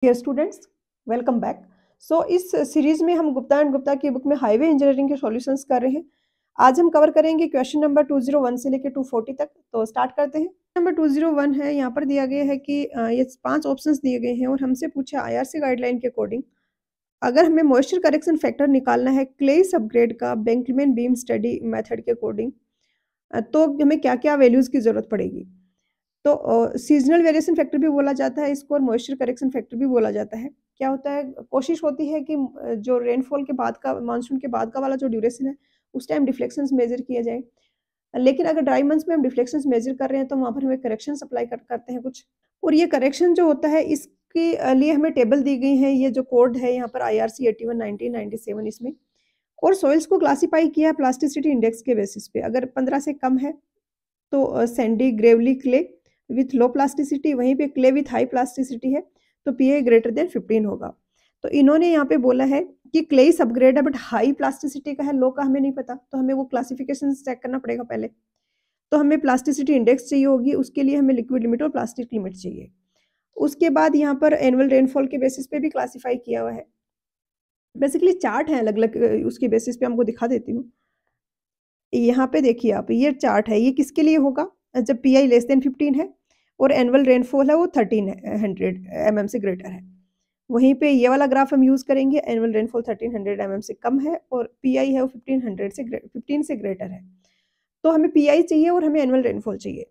Dear students, welcome back. इस series में हम गुप्ता एंड गुप्ता की बुक में हाईवे इंजीनियरिंग के सॉल्यूशंस कर रहे हैं। आज हम कवर करेंगे क्वेश्चन नंबर 201 से लेकर 240 तक। तो स्टार्ट करते हैं। नंबर 201 है, यहाँ पर दिया गया है कि ये 5 ऑप्शंस दिए गए हैं और हमसे पूछा आईआरसी गाइडलाइन के अकॉर्डिंग अगर हमें मॉइस्चर करेक्शन फैक्टर निकालना है क्ले सबग्रेड का बेंकलमैन बीम स्टडी मेथड के अकॉर्डिंग, तो हमें क्या क्या वैल्यूज की जरूरत पड़ेगी। तो सीजनल वेरिएशन फैक्टर भी बोला जाता है इसको और मॉइस्चर करेक्शन फैक्टर भी बोला जाता है। क्या होता है, कोशिश होती है कि जो रेनफॉल के बाद का मानसून के बाद का वाला जो ड्यूरेशन है उस टाइम डिफ्लेक्शंस मेजर किया जाए। लेकिन अगर ड्राई मंथ्स में हम डिफ्लेक्शंस मेजर कर रहे हैं तो वहाँ पर हमें करेक्शन अप्लाई करते हैं कुछ। और ये करेक्शन जो होता है इसके लिए हमें टेबल दी गई है। ये जो कोड है यहाँ पर IRC 81/1997 इसमें। और सॉइल्स को क्लासीफाई किया है प्लास्टिसिटी इंडेक्स के बेसिस पे। अगर 15 से कम है तो Sandy Gravely clay with low plasticity, वहीं पे क्ले विथ हाई प्लास्टिसिटी है तो पीए ग्रेटर देन 15 होगा। तो इन्होंने यहाँ पे बोला है कि क्ले सबग्रेड है बट हाई प्लास्टिसिटी का है, लो का हमें नहीं पता, तो हमें वो क्लासिफिकेशन चेक करना पड़ेगा पहले। तो हमें प्लास्टिसिटी इंडेक्स चाहिए होगी, उसके लिए हमें लिक्विड लिमिट और प्लास्टिक लिमिट चाहिए। उसके बाद यहाँ पर एनुअल रेनफॉल के बेसिस पे भी क्लासीफाई किया हुआ है। बेसिकली चार्ट है अलग अलग, उसके बेसिस पे हमको दिखा देती हूँ। यहाँ पे देखिए आप, ये चार्ट है, ये किसके लिए होगा जब पी आई लेस देन 15 है और एनुअल रेनफॉल है वो 1300 mm से ग्रेटर है। वहीं पे ये वाला ग्राफ हम यूज करेंगे, एनुअल रेनफॉल 1300 mm से कम है और पी आई है वो 15 से ग्रेटर है। तो हमें पी आई चाहिए और हमें एनुअल रेनफॉल चाहिए।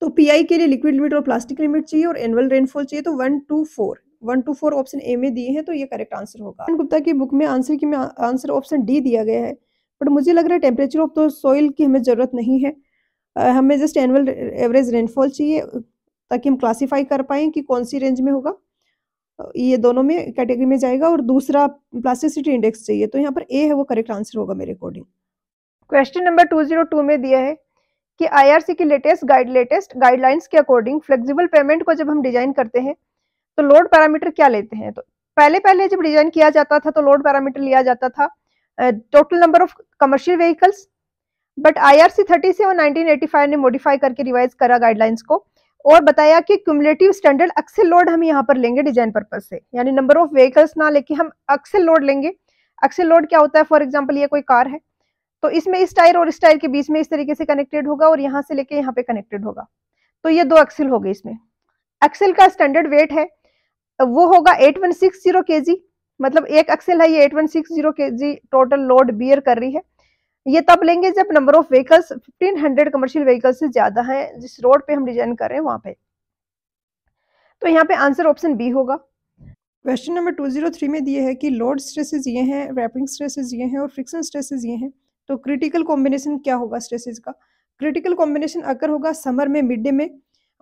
तो पी आई के लिए लिक्विड लिमिट और प्लास्टिक लिमिट चाहिए और एनुअल रेनफॉल चाहिए। तो 1 to 4 ऑप्शन ए में दिए हैं, तो ये करेक्ट आंसर होगा। गुप्ता की बुक में आंसर ऑप्शन डी दिया गया है, बट मुझे लग रहा है टेम्परेचर ऑफ द सोइल की हमें ज़रूरत नहीं है। हमें जस्ट एनुअल एवरेज रेनफॉल चाहिए ताकि हम क्लासीफाई कर पाएँ कि कौन सी रेंज में होगा। ये दोनों में कैटेगरी में जाएगा। और दूसरा प्लास्टिसिटी इंडेक्स चाहिए, तो यहाँ पर ए है वो करेक्ट आंसर होगा मेरे अकॉर्डिंग। क्वेश्चन नंबर 202 में दिया है कि आईआरसी की लेटेस्ट गाइडलाइंस के अकॉर्डिंग फ्लेक्सिबल पेमेंट को जब हम डिजाइन करते हैं तो लोड पैरामीटर क्या लेते हैं। तो पहले जब डिजाइन किया जाता था तो लोड पैरामीटर लिया जाता था total number of commercial vehicles, but IRC 37 1985 ने मॉडिफाई करके रिवाइज करा गाइडलाइंस को और बताया कि क्यूमुलेटिव स्टैंडर्ड एक्सेल लोड हम यहाँ पर लेंगे डिजाइन पर्पज से, यानी नंबर ऑफ व्हीकल्स ना लेके हम एक्सेल लोड लेंगे। एक्सेल लोड क्या होता है, फॉर एग्जाम्पल ये कोई कार है तो इसमें इस टायर और इस टायर के बीच में इस तरीके से कनेक्टेड होगा और यहाँ से लेके यहाँ पे कनेक्टेड होगा, तो ये 2 एक्सेल हो गए। इसमें एक्सेल का स्टैंडर्ड वेट है वो होगा 8160 kg, मतलब एक एक्सेल है ये 8160 kg टोटल लोड बियर कर रही है। ये तब लेंगे जब number of vehicles 1500 commercial vehicles से ज्यादा है जिस रोड पे हम डिजाइन कर रहे हैं वहां पे। तो यहाँ पे आंसर ऑप्शन बी होगा। क्वेश्चन नंबर 203 में दिए है कि लोड स्ट्रेसेस ये हैं, रैपिंग स्ट्रेसेस ये हैं और फ्रिक्शन स्ट्रेसेस ये हैं। तो क्रिटिकल कॉम्बिनेशन क्या होगा स्ट्रेसेस का। क्रिटिकल कॉम्बिनेशन अगर होगा समर में, मिड डे में,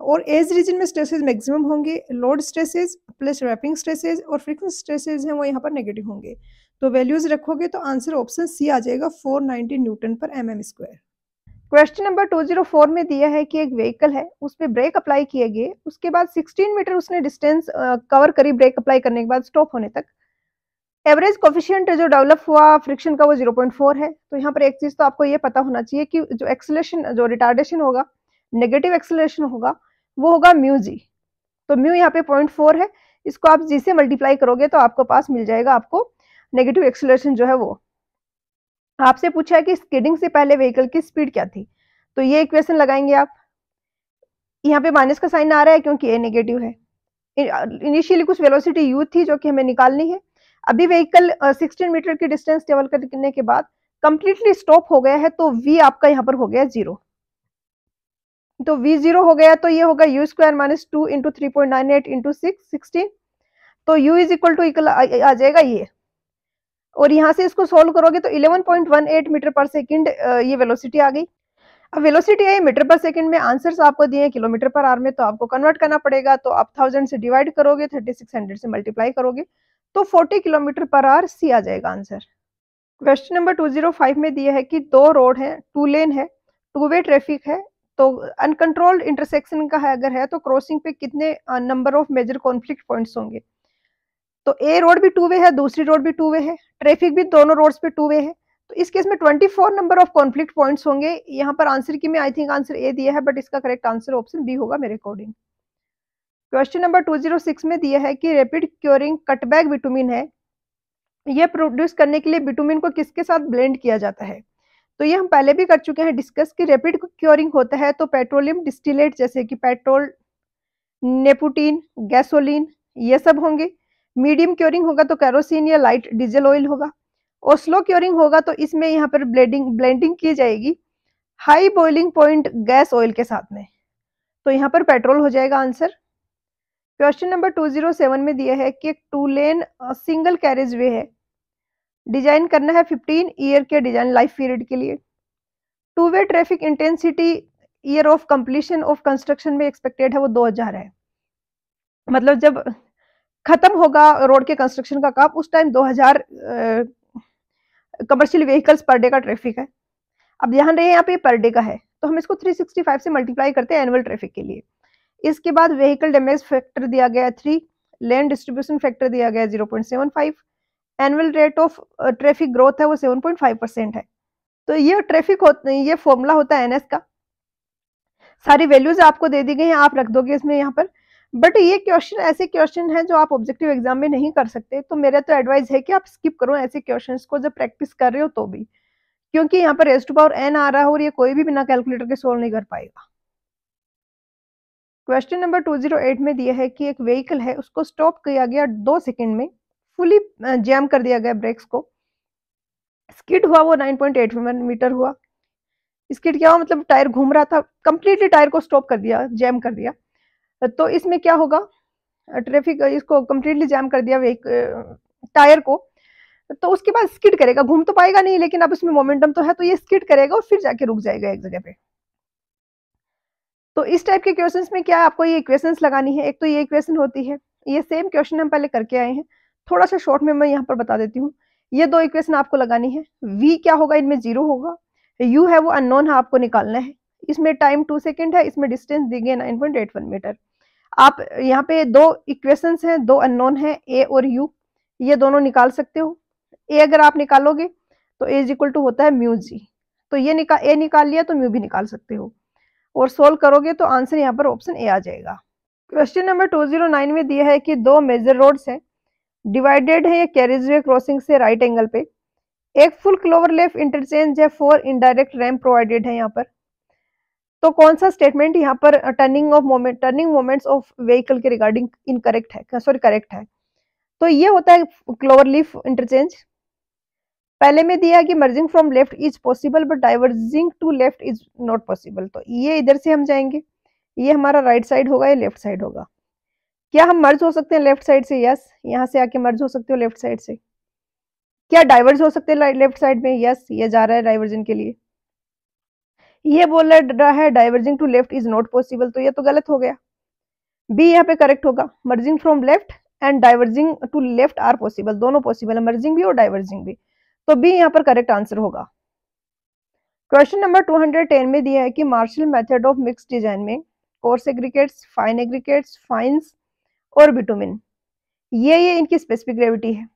और एज रीजन में स्ट्रेसेस मैक्सिमम होंगे। Load stresses plus warping stresses और फ्रिक्शन स्ट्रेसेस हैं वो यहाँ पर नेगेटिव होंगे। तो वैल्यूज रखोगे तो आंसर ऑप्शन सी आ जाएगा 490 न्यूटन पर mm²। क्वेश्चन नंबर 204 में दिया है कि एक व्हीकल है उस पर ब्रेक अप्लाई किए गए, उसके बाद 16 मीटर उसने डिस्टेंस कवर करी ब्रेक अप्लाई करने के बाद स्टॉप होने तक। एवरेज कोफिशिएंट जो डेवलप हुआ फ्रिक्शन का वो 0.4 है। तो यहाँ पर एक चीज तो आपको ये पता होना चाहिए कि जो एक्सेलेरेशन जो रिटार्डेशन होगा, नेगेटिव एक्सेलेरेशन होगा, वो होगा म्यू जी। तो म्यू यहाँ पे 0.4 है, इसको आप जी से मल्टीप्लाई करोगे तो आपको पास मिल जाएगा आपको नेगेटिव एक्सेलरेशन जो है वो। आपसे पूछा है कि स्किडिंग से पहले व्हीकल की स्पीड क्या थी, तो ये इक्वेशन लगाएंगे आप। यहाँ पे माइनस का साइन आ रहा है क्योंकि ए नेगेटिव है। इनिशियली कुछ वेलोसिटी यू थी जो कि हमें निकालनी है। अभी व्हीकल 16 मीटर की डिस्टेंस ट्रेवल करने के बाद कंप्लीटली स्टॉप हो गया है, तो वी आपका यहाँ पर हो गया 0। तो v 0 हो गया तो ये होगा u square minus 2 into 3.98 into 16। तो u इज इक्वल टू आ जाएगा ये, और यहाँ से इसको सोल्व करोगे तो 11.18 मीटर पर सेकंड ये वेलोसिटी आ गई। अब वेलोसिटी है मीटर पर सेकंड में, आंसर्स आपको दिए किलोमीटर पर आवर में, तो आपको कन्वर्ट करना पड़ेगा। तो आप 1000 से डिवाइड करोगे, 3600 से मल्टीप्लाई करोगे तो 40 किलोमीटर पर आवर सी आ जाएगा आंसर। क्वेश्चन नंबर 205 में दिया है कि 2 रोड है, 2 लेन है, 2 वे ट्रैफिक है, तो अनकंट्रोल्ड इंटरसेक्शन का है अगर है तो क्रॉसिंग पे कितने number of major conflict points होंगे। तो ए रोड भी 2 वे है, दूसरी रोड भी 2 वे है, ट्रैफिक भी दोनों रोड्स पे 2 वे है, तो इस केस में 24 नंबर ऑफ कॉन्फ्लिक्ट पॉइंट्स होंगे। यहाँ पर आंसर की मैं आई थिंक आंसर ए दिया है, बट इसका करेक्ट आंसर ऑप्शन बी होगा मेरे अकॉर्डिंग। क्वेश्चन नंबर 206 में दिया है कि रैपिड क्योरिंग कटबैक बिटुमिन है, यह प्रोड्यूस करने के लिए बिटुमिन को किसके साथ ब्लेंड किया जाता है? तो ये हम पहले भी कर चुके हैं डिस्कस कि रैपिड क्योरिंग होता है तो पेट्रोलियम डिस्टिलेट जैसे कि पेट्रोल, नेपुटीन, गैसोलीन ये सब होंगे। मीडियम क्योरिंग होगा तो केरोसिन या लाइट डीजल ऑयल होगा। और स्लो क्योरिंग होगा तो इसमें यहाँ पर ब्लेंडिंग की जाएगी high boiling point gas oil के साथ में, तो यहाँ पर पेट्रोल हो जाएगा आंसर। क्वेश्चन नंबर 207 में दिया है कि एक 2 लेन सिंगल कैरेज वे है, डिजाइन करना है 15 ईयर के डिजाइन लाइफ पीरियड के लिए। 2 way traffic intensity year of completion of construction में एक्सपेक्टेड है वो 2000 है, मतलब जब खत्म होगा रोड के कंस्ट्रक्शन का काम उस time 2000 commercial vehicles per day का ट्रैफिक है। अब ध्यान रहे यहाँ पे पर डे का है तो हम इसको 365 से मल्टीप्लाई करते हैं एनुअल ट्रैफिक के लिए। इसके बाद व्हीकल डैमेज फैक्टर दिया गया है 3, लैंड डिस्ट्रीब्यूशन फैक्टर दिया गया है 0.75, annual rate of traffic growth है वो 7.5% है। तो ये ट्रैफिक ये फॉर्मूला होता है एनएस का। सारी वैल्यूज आपको दे दी गई हैं, आप रख दोगे इसमें यहाँ पर। बट ये क्वेश्चन ऐसे क्वेश्चन है जो आप ऑब्जेक्टिव एग्जाम में नहीं कर सकते, तो मेरा तो एडवाइस है कि आप स्किप करो ऐसे क्वेश्चंस को जब प्रैक्टिस कर रहे हो तो भी, क्योंकि यहाँ पर रेज़ टू पावर n आ रहा है और ये कोई भी बिना कैलकुलेटर के सोल्व नहीं कर पाएगा। क्वेश्चन नंबर 208 में दिया है कि एक व्हीकल है उसको स्टॉप किया गया 2 सेकंड में, फुली जैम कर दिया गया ब्रेक्स को, स्किड हुआ वो 9.81 मीटर हुआ। स्किड क्या हुआ मतलब टायर घूम रहा था, कंप्लीटली टायर को स्टॉप कर दिया, जैम कर दिया। तो इसमें क्या होगा, ट्रैफिक इसको कंप्लीटली जैम कर दिया टायर को, तो उसके बाद स्किड करेगा, घूम तो पाएगा नहीं लेकिन अब इसमें मोमेंटम तो है तो ये स्किड करेगा और फिर जाके रुक जाएगा एक जगह पे। तो इस टाइप के क्वेश्चंस में क्या है, आपको ये इक्वेशंस लगानी है। एक तो ये इक्वेशन होती है, ये सेम क्वेश्चन हम पहले करके आए हैं, थोड़ा सा शॉर्ट में मैं यहाँ पर बता देती हूँ। ये 2 इक्वेशन आपको लगानी है। v क्या होगा, इनमें 0 होगा, u है वो अननोन है, आपको निकालना है। इसमें टाइम 2 सेकेंड है, इसमें डिस्टेंस दी गई 9.81 मीटर। आप यहाँ पे 2 इक्वेशंस हैं, 2 अननोन है a और u, ये दोनों निकाल सकते हो। a अगर आप निकालोगे तो a इज इक्वल टू होता है म्यू जी, तो ये a निकाल लिया तो म्यू भी निकाल सकते हो और सोल्व करोगे तो आंसर यहाँ पर ऑप्शन ए आ जाएगा। क्वेश्चन नंबर 209 में दिया है कि 2 मेजर रोड्स हैं, डिवाइडेड है ये कैरिजवे क्रॉसिंग से राइट एंगल पे, एक फुल क्लोवर लेफ्ट इंटरचेंज है, 4 इनडायरेक्ट रैम्प प्रोवाइडेड है यहाँ पर। तो कौन सा स्टेटमेंट यहाँ पर टर्निंग मोमेंट्स ऑफ व्हीकल के रिगार्डिंग इनकरेक्ट है, सॉरी करेक्ट है। तो ये होता है क्लोवर लीफ इंटरचेंज। पहले में दिया है कि merging from left is possible but diverging to left is not possible, तो ये इधर से हम जाएंगे, ये हमारा राइट साइड होगा, ये लेफ्ट साइड होगा। क्या हम मर्ज हो सकते हैं लेफ्ट साइड से? यस, यहाँ से आके मर्ज हो सकते हो लेफ्ट साइड से। क्या डाइवर्ज हो सकते हैं लेफ्ट साइड में? यस, ये जा रहा है डाइवर्जन के लिए। ये बोल रहा है diverging to left is not possible, तो ये तो गलत हो गया। बी यहाँ पे करेक्ट होगा, merging from left and diverging to left are possible, दोनों पॉसिबल है, मर्जिंग भी और डाइवर्जिंग भी, तो बी यहाँ पर करेक्ट आंसर होगा। क्वेश्चन नंबर 210 में दिया है कि Marshall method of mix design में coarse aggregates, fine aggregates, fines और बिटुमिन, ये इनकी स्पेसिफिक ग्रेविटी है।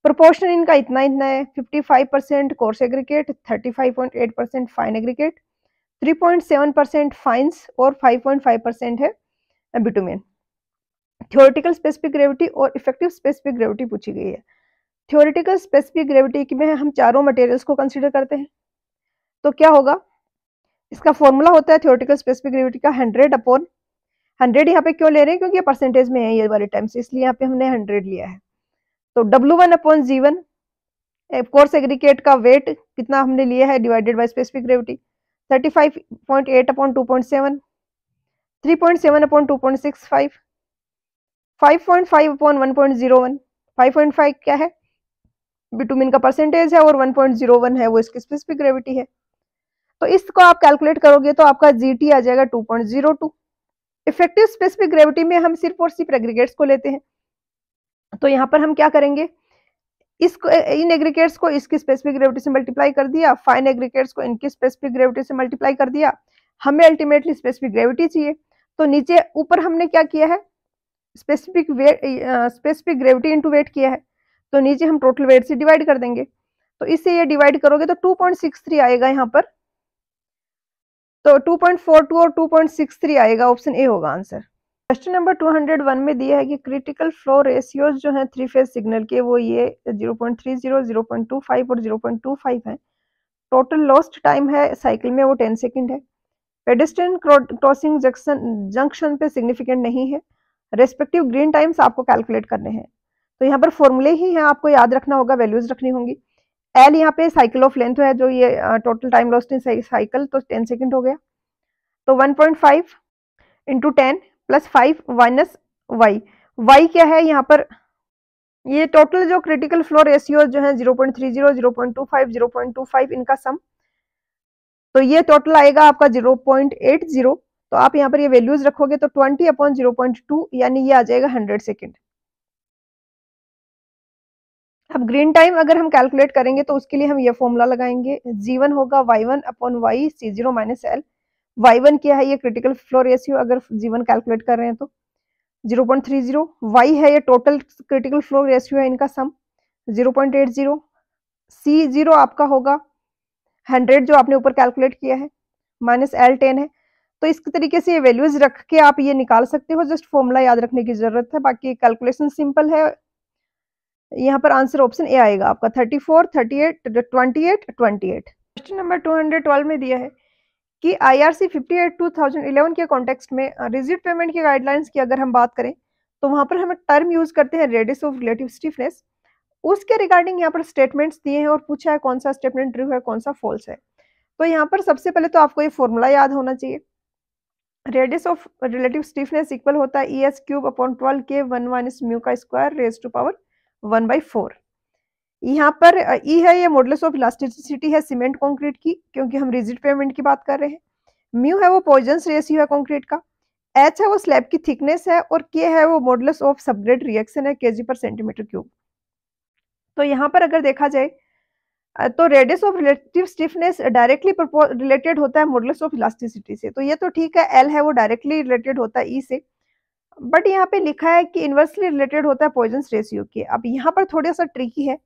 प्रोपोर्शन इनका इतना है, 55% coarse aggregate, 35.8% fine aggregate, 3.7% fines और 5.5% है बिटुमिन। थ्योरेटिकल स्पेसिफिक ग्रेविटी और इफेक्टिव स्पेसिफिक ग्रेविटी पूछी गई है। थ्योरेटिकल स्पेसिफिक ग्रेविटी में हम चारों मटेरियल्स को कंसीडर करते हैं, तो क्या होगा, इसका फॉर्मूला होता है थ्योरेटिकल स्पेसिफिक ग्रेविटी का 100/100। यहाँ पे क्यों ले रहे हैं, क्योंकि ये परसेंटेज में है ये वाले टाइम से, इसलिए यहाँ पे हमने 100 लिया है। तो W1/G1 कोर्स एग्रीगेट का वेट कितना हमने लिया है डिवाइडेड बाय स्पेसिफिक ग्रेविटी, 35.8/2.7, 3.7/2.65, 5.5/1.01। 5.5 क्या है, बिटुमिन का परसेंटेज है और 1.01 है वो इसकी स्पेसिफिक ग्रेविटी है। तो इसको आप कैलकुलेट करोगे तो आपका GT आ जाएगा 2.02। इफेक्टिव स्पेसिफिक ग्रेविटी में हम सिर्फ और सिर्फ एग्रीगेट्स को लेते हैं, तो यहाँ पर हम क्या करेंगे, इसको इन एग्रीगेट्स को इसकी स्पेसिफिक ग्रेविटी से मल्टीप्लाई कर दिया, फाइन एग्रीगेट्स को इनकी स्पेसिफिक ग्रेविटी से मल्टीप्लाई कर दिया। हमें अल्टीमेटली स्पेसिफिक ग्रेविटी चाहिए, तो नीचे ऊपर हमने क्या किया है, स्पेसिफिक ग्रेविटी इनटू वेट किया है, तो नीचे हम टोटल वेट से डिवाइड कर देंगे। तो इससे ये डिवाइड करोगे तो 2.63 आएगा यहाँ पर, तो 2.42 और 2.63 आएगा, ऑप्शन ए होगा आंसर। क्वेश्चन नंबर 201 में दिया है कि क्रिटिकल फ्लो रेशियोज जो हैं थ्री फेज सिग्नल के वो ये 0.30, 0.25 और 0.25 है। टोटल लॉस्ट टाइम है साइकिल में वो 10 सेकंड है। पेडेस्ट्रियन क्रॉसिंग जंक्शन पे सिग्निफिकेंट नहीं है। रेस्पेक्टिव ग्रीन टाइम्स आपको कैलकुलेट करने हैं। तो यहाँ पर फॉर्मूले ही हैं, आपको याद रखना होगा, वैल्यूज रखनी होंगी। एल यहाँ पे साइकिल ऑफ लेंथ है, जो ये total time lost in cycle, तो 10 सेकंड हो गया। तो 1.5 into 10 plus 5 minus Y. Y क्या है यहाँ पर, ये टोटल जो क्रिटिकल फ्लो रेशियो जो है 0.30, 0.25, 0.25 इनका सम, तो ये टोटल आएगा आपका 0.80। तो आप यहाँ पर ये वैल्यूज रखोगे तो 20/0.2 यानी ये आ जाएगा 100 सेकेंड। अब ग्रीन टाइम अगर हम कैलकुलेट करेंगे तो उसके लिए हम ये फॉर्मूला लगाएंगे, G1 होगा y1/y C0 minus L। y1 क्या है, ये क्रिटिकल फ्लो रेशियो, अगर G1 कैलकुलेट कर रहे हैं तो 0.30, y है ये टोटल क्रिटिकल फ्लो रेशियो है, इनका सम 0.80, C0 आपका होगा 100 जो आपने ऊपर कैलकुलेट किया है, माइनस L 10 है। तो इस तरीके से ये वैल्यूज रख के आप ये निकाल सकते हो, जस्ट फॉर्मूला याद रखने की जरूरत है, बाकी कैलकुलेशन सिंपल है। यहाँ पर आंसर ऑप्शन ए आएगा आपका 34, 38, 28, 28। क्वेश्चन नंबर 212 में दिया है कि IRC 58/2011 के कॉन्टेक्स्ट में रिजिड पेमेंट की गाइडलाइंस की अगर हम बात करें तो वहां पर हम टर्म यूज करते हैं रेडियस ऑफ रिलेटिव स्टिफनेस। उसके रिगार्डिंग यहाँ पर स्टेटमेंट्स दिए हैं और पूछा है कौन सा स्टेटमेंट ट्रू है कौन सा फॉल्स है। तो यहाँ पर सबसे पहले तो आपको ये फॉर्मूला याद होना चाहिए। Radius of relative stiffness equal होता है ES³ 12 के 1 माइनस म्यू का स्क्वायर रेज टू पावर 1/4। यहाँ पर ई है ये मॉडुलस ऑफ इलास्टिसिटी है सीमेंट कंक्रीट की, क्योंकि हम रिजिड पेमेंट की बात कर रहे हैं। म्यू है वो पॉइजंस रेशियो है कंक्रीट का। एच है वो स्लैब की थिकनेस है और के है वो मॉडुलस ऑफ सबग्रेड रिएक्शन है kg/cm3। तो यहाँ पर अगर देखा जाए तो radius of relative stiffness directly related होता है मॉडुलस ऑफ इलास्टिसिटी से, तो ये तो ठीक है। एल है वो डायरेक्टली रिलेटेड होता है ई से, बट यहाँ पे लिखा है कि इनवर्सली रिलेटेड होता है पॉइजंस रेशियो के। अब यहाँ पर थोड़ा सा ट्रिकी है,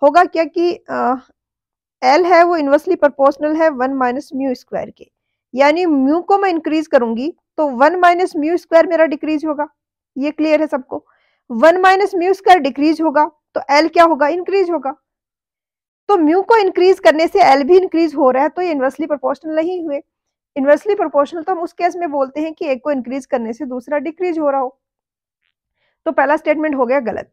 होगा क्या कि एल है वो इनवर्सली प्रोपोर्शनल है 1 माइनस म्यू स्क्वायर के, यानी म्यू को मैं इंक्रीज करूंगी तो 1 माइनस म्यू स्क्वायर मेरा डिक्रीज होगा। ये क्लियर है सबको। 1 माइनस म्यू स्क्वायर डिक्रीज होगा तो एल क्या होगा, इंक्रीज होगा। तो म्यू को इंक्रीज करने से एल भी इंक्रीज हो रहा है, तो ये इनवर्सली प्रोपोर्शनल नहीं हुए। इनवर्सली प्रोपोर्शनल तो हम उस केस में बोलते हैं कि एक को इंक्रीज करने से दूसरा डिक्रीज हो रहा हो। तो पहला स्टेटमेंट हो गया गलत।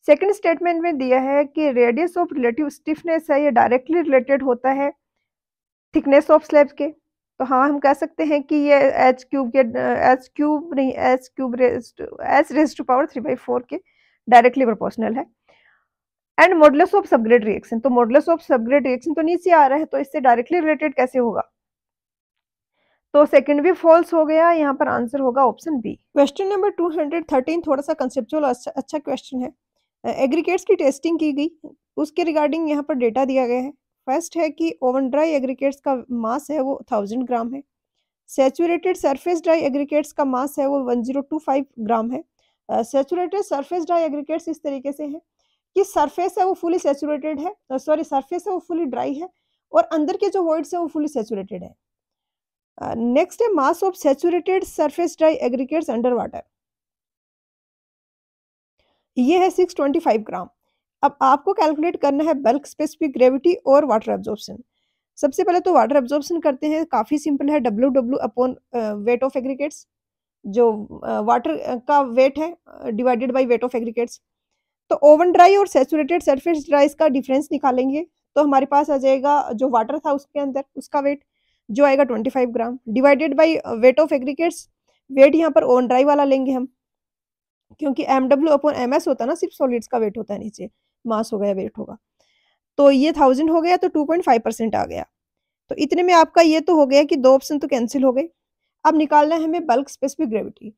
सेकंड स्टेटमेंट में दिया है कि रेडियस ऑफ रिलेटिव स्टिफनेस है ये डायरेक्टली रिलेटेड होता है थिकनेस ऑफ स्लैब के। तो हाँ, हम कह सकते हैं कि ये h³ के h³ नहीं h रेज़ टू पावर 3/4 के डायरेक्टली प्रोपोर्शनल है। And modulus of subgrade reaction, तो मॉडुलस ऑफ सबग्रेड रिएक्शन तो नीचे आ रहा है, तो इससे डायरेक्टली रिलेटेड कैसे होगा। तो सेकंड भी फॉल्स हो गया, यहाँ पर आंसर होगा ऑप्शन बी। क्वेश्चन नंबर 213 थोड़ा सा कंसेप्चुअल अच्छा क्वेश्चन है। एग्रीगेट्स की टेस्टिंग की गई, उसके रिगार्डिंग यहाँ पर डेटा दिया गया है। फर्स्ट है कि ओवन ड्राई एग्रीगेट्स का मास है वो 1000 ग्राम है। सैचुरेटेड सरफेस ड्राई एग्रीगेट्स का मास है वो 1025 ग्राम है। सैचुरेटेड सरफेस ड्राई एग्रीगेट्स इस तरीके से है कि सरफेस है वो फुली सैचुरेटेड है, सॉरी सरफेस है वो फुली ड्राई है और अंदर के जो वॉइड्स है वो फुली सैचुरेटेड है। नेक्स्ट है mass of saturated surface dry aggregates under water, ये है 625 ग्राम। अब आपको कैलकुलेट करना है बल्क स्पेसिफिक ग्रेविटी और वाटर एब्जॉर्प्शन। सबसे पहले तो वाटर एब्जॉर्प्शन करते हैं, काफी सिंपल है, WW upon weight of aggregates, जो वाटर का वेट है divided by weight of aggregates. तो ओवन ड्राई और सैचुरेटेड सरफेस ड्राई का डिफरेंस निकालेंगे तो हमारे पास आ जाएगा जो वाटर था उसके अंदर उसका वेट जो आएगा 25 gram divided by weight of aggregates. Weight यहाँ पर ओवन ड्राई वाला लेंगे हम, क्योंकि MW अपॉन MS होता है ना, सिर्फ सॉलिड्स का वेट होता है, नीचे मास होगा या वेट होगा। तो ये 1000 हो गया तो 2.5% आ गया। तो इतने में आपका ये तो हो गया कि दो ऑप्शन तो कैंसिल हो गए। अब निकालना है हमें बल्क स्पेसिफिक ग्रेविटी।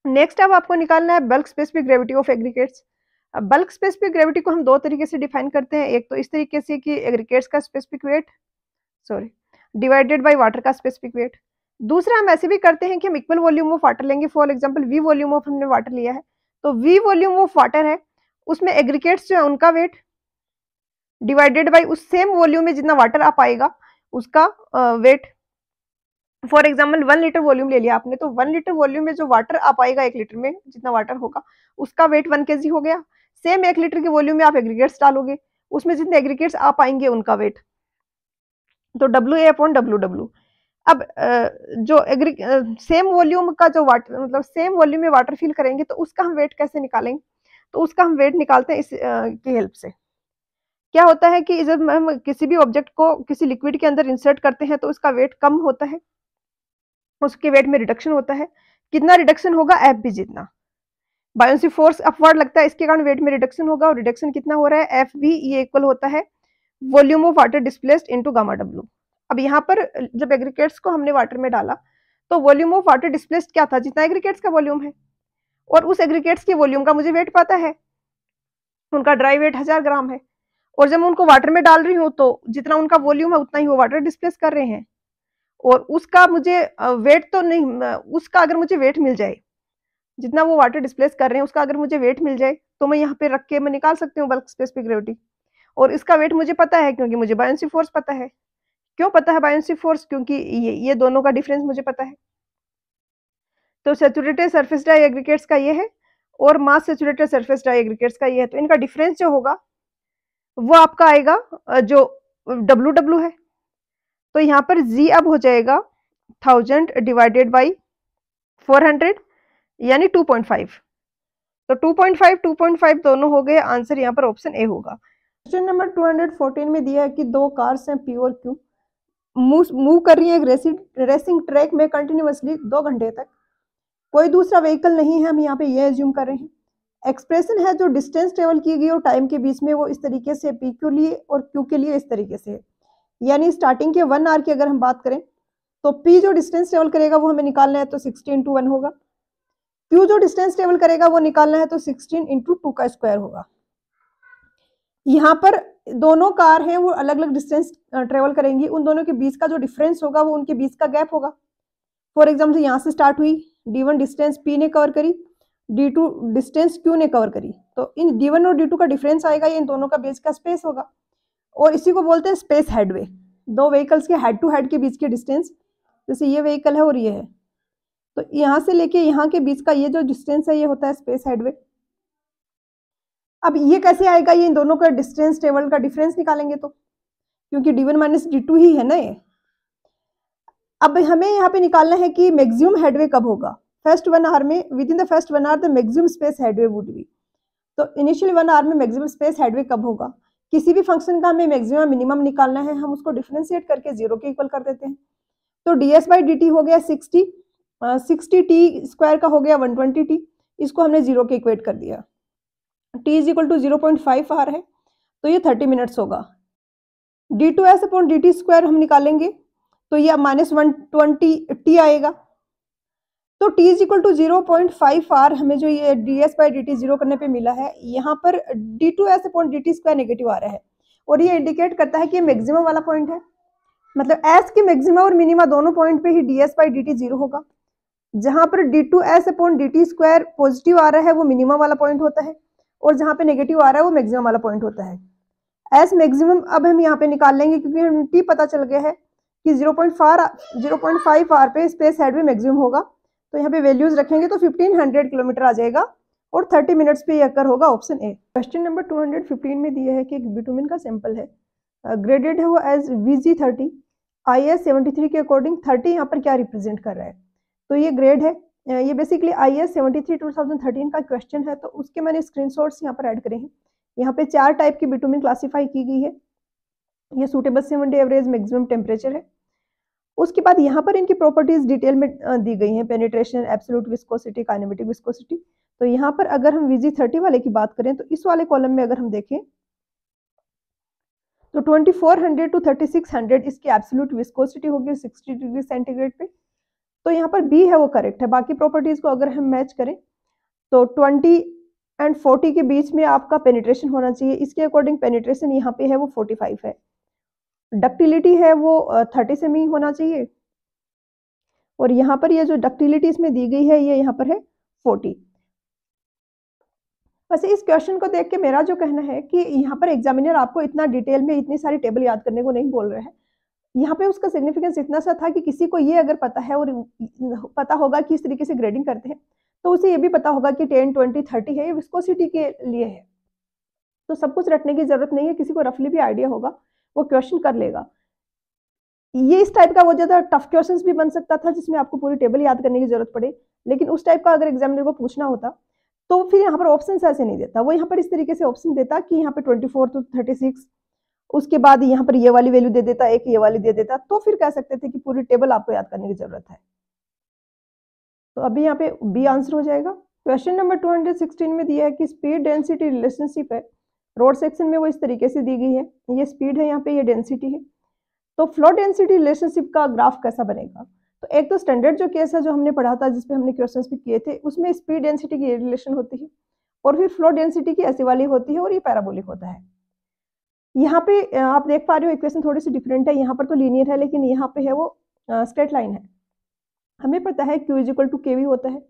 नेक्स्ट अब आपको निकालना है bulk specific gravity of aggregates. अब बल्क स्पेसिफिक ग्रेविटी को हम दो तरीके से डिफाइन करते हैं, एक तो इस तरीके से कि एग्रीगेट्स का specific weight divided by water का स्पेसिफिक वेट। दूसरा हम ऐसे भी करते हैं कि हम इक्वल वॉल्यूम ऑफ वाटर लेंगे, for example V volume of हमने वाटर लिया है तो V वॉल्यूम ऑफ वाटर है उसमें एग्रीगेट्स जो है उनका वेट डिवाइडेड बाय उस सेम वॉल्यूम में जितना वाटर आ पाएगा उसका weight. For example 1 litre volume ले लिया आपने, तो 1 लीटर वॉल्यूम में जो वाटर आ पाएगा 1 लीटर में जितना वाटर होगा उसका वेट 1 kg हो गया। सेम 1 लीटर के वॉल्यूम में आप एग्रीगेट्स डालोगे, उसमें जितने एग्रीगेट्स आ पाएंगे उनका वेट, तो WA/WW। अब जो सेम वॉल्यूम का जो वाटर, मतलब सेम वॉल्यूम में वाटर फिल करेंगे तो उसका हम वेट कैसे निकालेंगे? तो उसका हम वेट निकालते हैं इस की हेल्प से। क्या होता है कि जब हम किसी भी ऑब्जेक्ट को किसी लिक्विड के अंदर इंसर्ट करते हैं तो उसका वेट कम होता है, उसके वेट में रिडक्शन होता है। कितना रिडक्शन होगा? Fb जितना। बायोन्सी फोर्स अपवर्ड लगता है, इसके कारण वेट में रिडक्शन होगा, और रिडक्शन कितना हो रहा है? Fv, ये इक्वल होता है volume of water displaced into gamma W। अब यहाँ पर जब एग्रीगेट्स को हमने वाटर में डाला तो वॉल्यूम ऑफ वाटर डिस्प्लेस्ड क्या था? जितना एग्रीगेट्स का वॉल्यूम है, और उस एग्रीगेट्स के वॉल्यूम का मुझे वेट पता है, उनका ड्राई वेट 1000 ग्राम है, और जब मैं उनको वाटर में डाल रही हूँ तो जितना उनका वॉल्यूम है उतना ही वो वाटर डिस्प्लेस कर रहे हैं, और उसका मुझे वेट तो नहीं, उसका अगर मुझे वेट मिल जाए, जितना वो वाटर डिस्प्लेस कर रहे हैं उसका अगर मुझे वेट मिल जाए तो मैं यहाँ पे रख के मैं निकाल सकती हूँ बल्क स्पेसिफिक ग्रेविटी, और इसका वेट मुझे पता है क्योंकि मुझे बायोन्सी फोर्स पता है। क्यों पता है बायोन्सी फोर्स? क्योंकि ये दोनों का डिफरेंस मुझे पता है। तो सैचुरेटेड सरफेस ड्राई एग्रीगेट्स का ये है, और मास सैचुरेटेड सरफेस ड्राई एग्रीगेट्स का ये है, तो इनका डिफरेंस जो होगा वो आपका आएगा जो WW है, तो यहाँ पर G अब हो जाएगा 1000 डिवाइडेड बाई 400 यानी 2.5, तो 2.5 दोनों हो गए। आंसर यहाँ पर ऑप्शन ए होगा। क्वेश्चन नंबर 214 में दिया है कि दो कार्स हैं P और Q, मूव कर रही है एक रेसिंग ट्रैक में कंटिन्यूअसली 2 घंटे तक। कोई दूसरा व्हीकल नहीं है, हम यहाँ पे ये एज्यूम कर रहे हैं। एक्सप्रेशन है जो डिस्टेंस ट्रेवल की गई और टाइम के बीच में, वो इस तरीके से P के लिए और Q के लिए इस तरीके से है। यानी स्टार्टिंग के 1 आवर की अगर हम बात करें तो P जो डिस्टेंस ट्रेवल करेगा वो हमें निकालना है, तो 60 × 1 होगा। Q जो डिस्टेंस ट्रेवल करेगा वो निकालना है, तो 16 × 2 का स्क्वायर होगा। यहाँ पर दोनों कार हैं वो अलग अलग डिस्टेंस ट्रेवल करेंगी, उन दोनों के बीच का जो डिफरेंस होगा वो उनके बीच का गैप होगा। फॉर एग्जाम्पल यहाँ से स्टार्ट हुई, D1 डिस्टेंस P ने कवर करी, D2 डिस्टेंस Q ने कवर करी, तो इन D1 और D2 का डिफरेंस आएगा, ये इन दोनों का बीच का स्पेस होगा, और इसी को बोलते हैं स्पेस हेडवे। दो व्हीकल्स के हेड टू हेड के बीच के डिस्टेंस, जैसे ये व्हीकल है और ये है, तो यहाँ से लेके यहाँ के बीच का ये जो डिस्टेंस है ये होता है स्पेस हेडवे। अब ये कैसे आएगा? ये इन दोनों का डिस्टेंस ट्रेवल का डिफरेंस निकालेंगे, तो क्योंकि D1 - D2 ही है ना ये। अब हमें यहाँ पे निकालना है कि मैक्सिमम हेडवे कब होगा। फर्स्ट 1 आवर में, within the first 1 hour the maximum space headway would be, तो इनिशियल 1 आवर में मैक्सिमम स्पेस हेडवे कब होगा? किसी भी फंक्शन का हमें मैक्सिमम मिनिमम निकालना है, हम उसको डिफरेंशिएट करके 0 के इक्वल कर देते हैं। तो ds/dt हो गया 60, 60t स्क्वायर का हो गया 120t, इसको हमने 0 के इक्वेट कर दिया। t = 0.5 आवर है, तो ये 30 मिनट्स होगा। d2s/dt स्क्वायर हम निकालेंगे तो ये -120t आएगा, तो t = 0.5 आवर हमें जो ये ds/dt 0 करने पे मिला है। यहाँ पर d2s/dt स्क्वायर नेगेटिव आ रहा है, और ये इंडिकेट करता है कि मैक्सिमम वाला पॉइंट है, मतलब s के मैक्सिमम और मिनिमा दोनों पॉइंट पे ही ds/dt 0 होगा। जहां पर d2s/dt स्क्वायर पॉजिटिव आ रहा है वो मिनिमम वाला पॉइंट होता है, और जहां पे नेगेटिव आ रहा है वो मैक्सिमम वाला पॉइंट होता है। एस मैक्सिमम अब हम यहाँ पे निकाल लेंगे, क्योंकि हम टी पता चल गया है कि 0.5 आर पे स्पेस हेडवे मैक्सिमम होगा, तो यहाँ पे वैल्यूज रखेंगे तो 1500 किलोमीटर आ जाएगा, और 30 मिनट्स पे ये अकर होगा, ऑप्शन ए। क्वेश्चन नंबर 215 में दिया है कि एक बिटुमिन का सैंपल है, ग्रेडेड है वो एज VG30, IS 73 के अकॉर्डिंग 30 यहाँ पर क्या रिप्रेजेंट कर रहा है? तो ये ग्रेड है, ये बेसिकली IS 73 2013 का क्वेश्चन है, तो उसके मैंने स्क्रीनशॉट्स यहाँ पर ऐड करे हैं। यहाँ पे 4 टाइप की बिटुमिन क्लासीफाई की गई है। ये suitable 7 day average maximum temperature है। उसके बाद यहाँ पर इनकी प्रॉपर्टीज डिटेल में दी गई हैं, penetration, absolute viscosity, kinematic viscosity. तो यहाँ पर अगर हम VG30 वाले की बात करें तो इस वाले कॉलम में अगर हम देखें तो 2400 to 3600 इसकी एब्सोल्यूट विस्कोसिटी होगी 60 डिग्री सेंटीग्रेड पे, तो यहाँ पर बी है वो करेक्ट है। बाकी प्रॉपर्टीज को अगर हम मैच करें तो 20 और 40 के बीच में आपका पेनिट्रेशन होना चाहिए, इसके अकॉर्डिंग पेनिट्रेशन यहाँ पे है वो 45 है। डक्टिलिटी है वो 30 सेमी होना चाहिए, और यहाँ पर ये जो डक्टिलिटी इसमें दी गई है ये यहाँ पर है 40। वैसे इस क्वेश्चन को देख के मेरा जो कहना है कि यहाँ पर एग्जामिनर आपको इतना डिटेल में इतनी सारी टेबल याद करने को नहीं बोल रहा है, यहाँ पे उसका सिग्निफिकेंस इतना सा था कि किसी को ये अगर पता है और पता होगा कि इस तरीके से ग्रेडिंग करते हैं, तो उसे ये भी पता होगा कि 10, 20, 30 है, ये विस्कोसिटी के लिए है। तो सब कुछ रटने की जरूरत नहीं है, किसी को रफली भी आइडिया होगा वो क्वेश्चन कर लेगा। ये इस टाइप का वो ज्यादा टफ क्वेश्चंस भी बन सकता था जिसमें आपको पूरी टेबल याद करने की जरूरत पड़े, लेकिन उस टाइप का अगर एग्जामिनर को पूछना होता तो फिर यहाँ पर ऑप्शन ऐसे नहीं देता, वो यहाँ पर इस तरीके से ऑप्शन देता कि यहाँ पे 24 to 36, उसके बाद यहाँ पर ये वाली वैल्यू दे देता, एक ये वाली दे देता, तो फिर कह सकते थे कि पूरी टेबल आपको याद करने की जरूरत है। तो अभी यहाँ पे बी आंसर हो जाएगा। क्वेश्चन नंबर 216 में दिया है कि स्पीड डेंसिटी रिलेशनशिप है रोड सेक्शन में, वो इस तरीके से दी गई है, ये स्पीड है, यहाँ पे ये डेंसिटी है। तो फ्लो डेंसिटी रिलेशनशिप का ग्राफ कैसा बनेगा? तो एक तो स्टैंडर्ड जो केस है जो हमने पढ़ा था, जिसपे हमने क्वेश्चंस भी किए थे, उसमें स्पीड डेंसिटी की रिलेशन होती है और फिर फ्लो डेंसिटी की ऐसी वाली होती है और ये पैराबोलिक होता है। यहाँ पे आप देख पा रहे हो इक्वेशन थोड़ी सी डिफरेंट है, यहाँ पर तो लीनियर है लेकिन यहाँ पे है वो स्ट्रेट लाइन है। हमें पता है Q इक्वल टू KV होता है।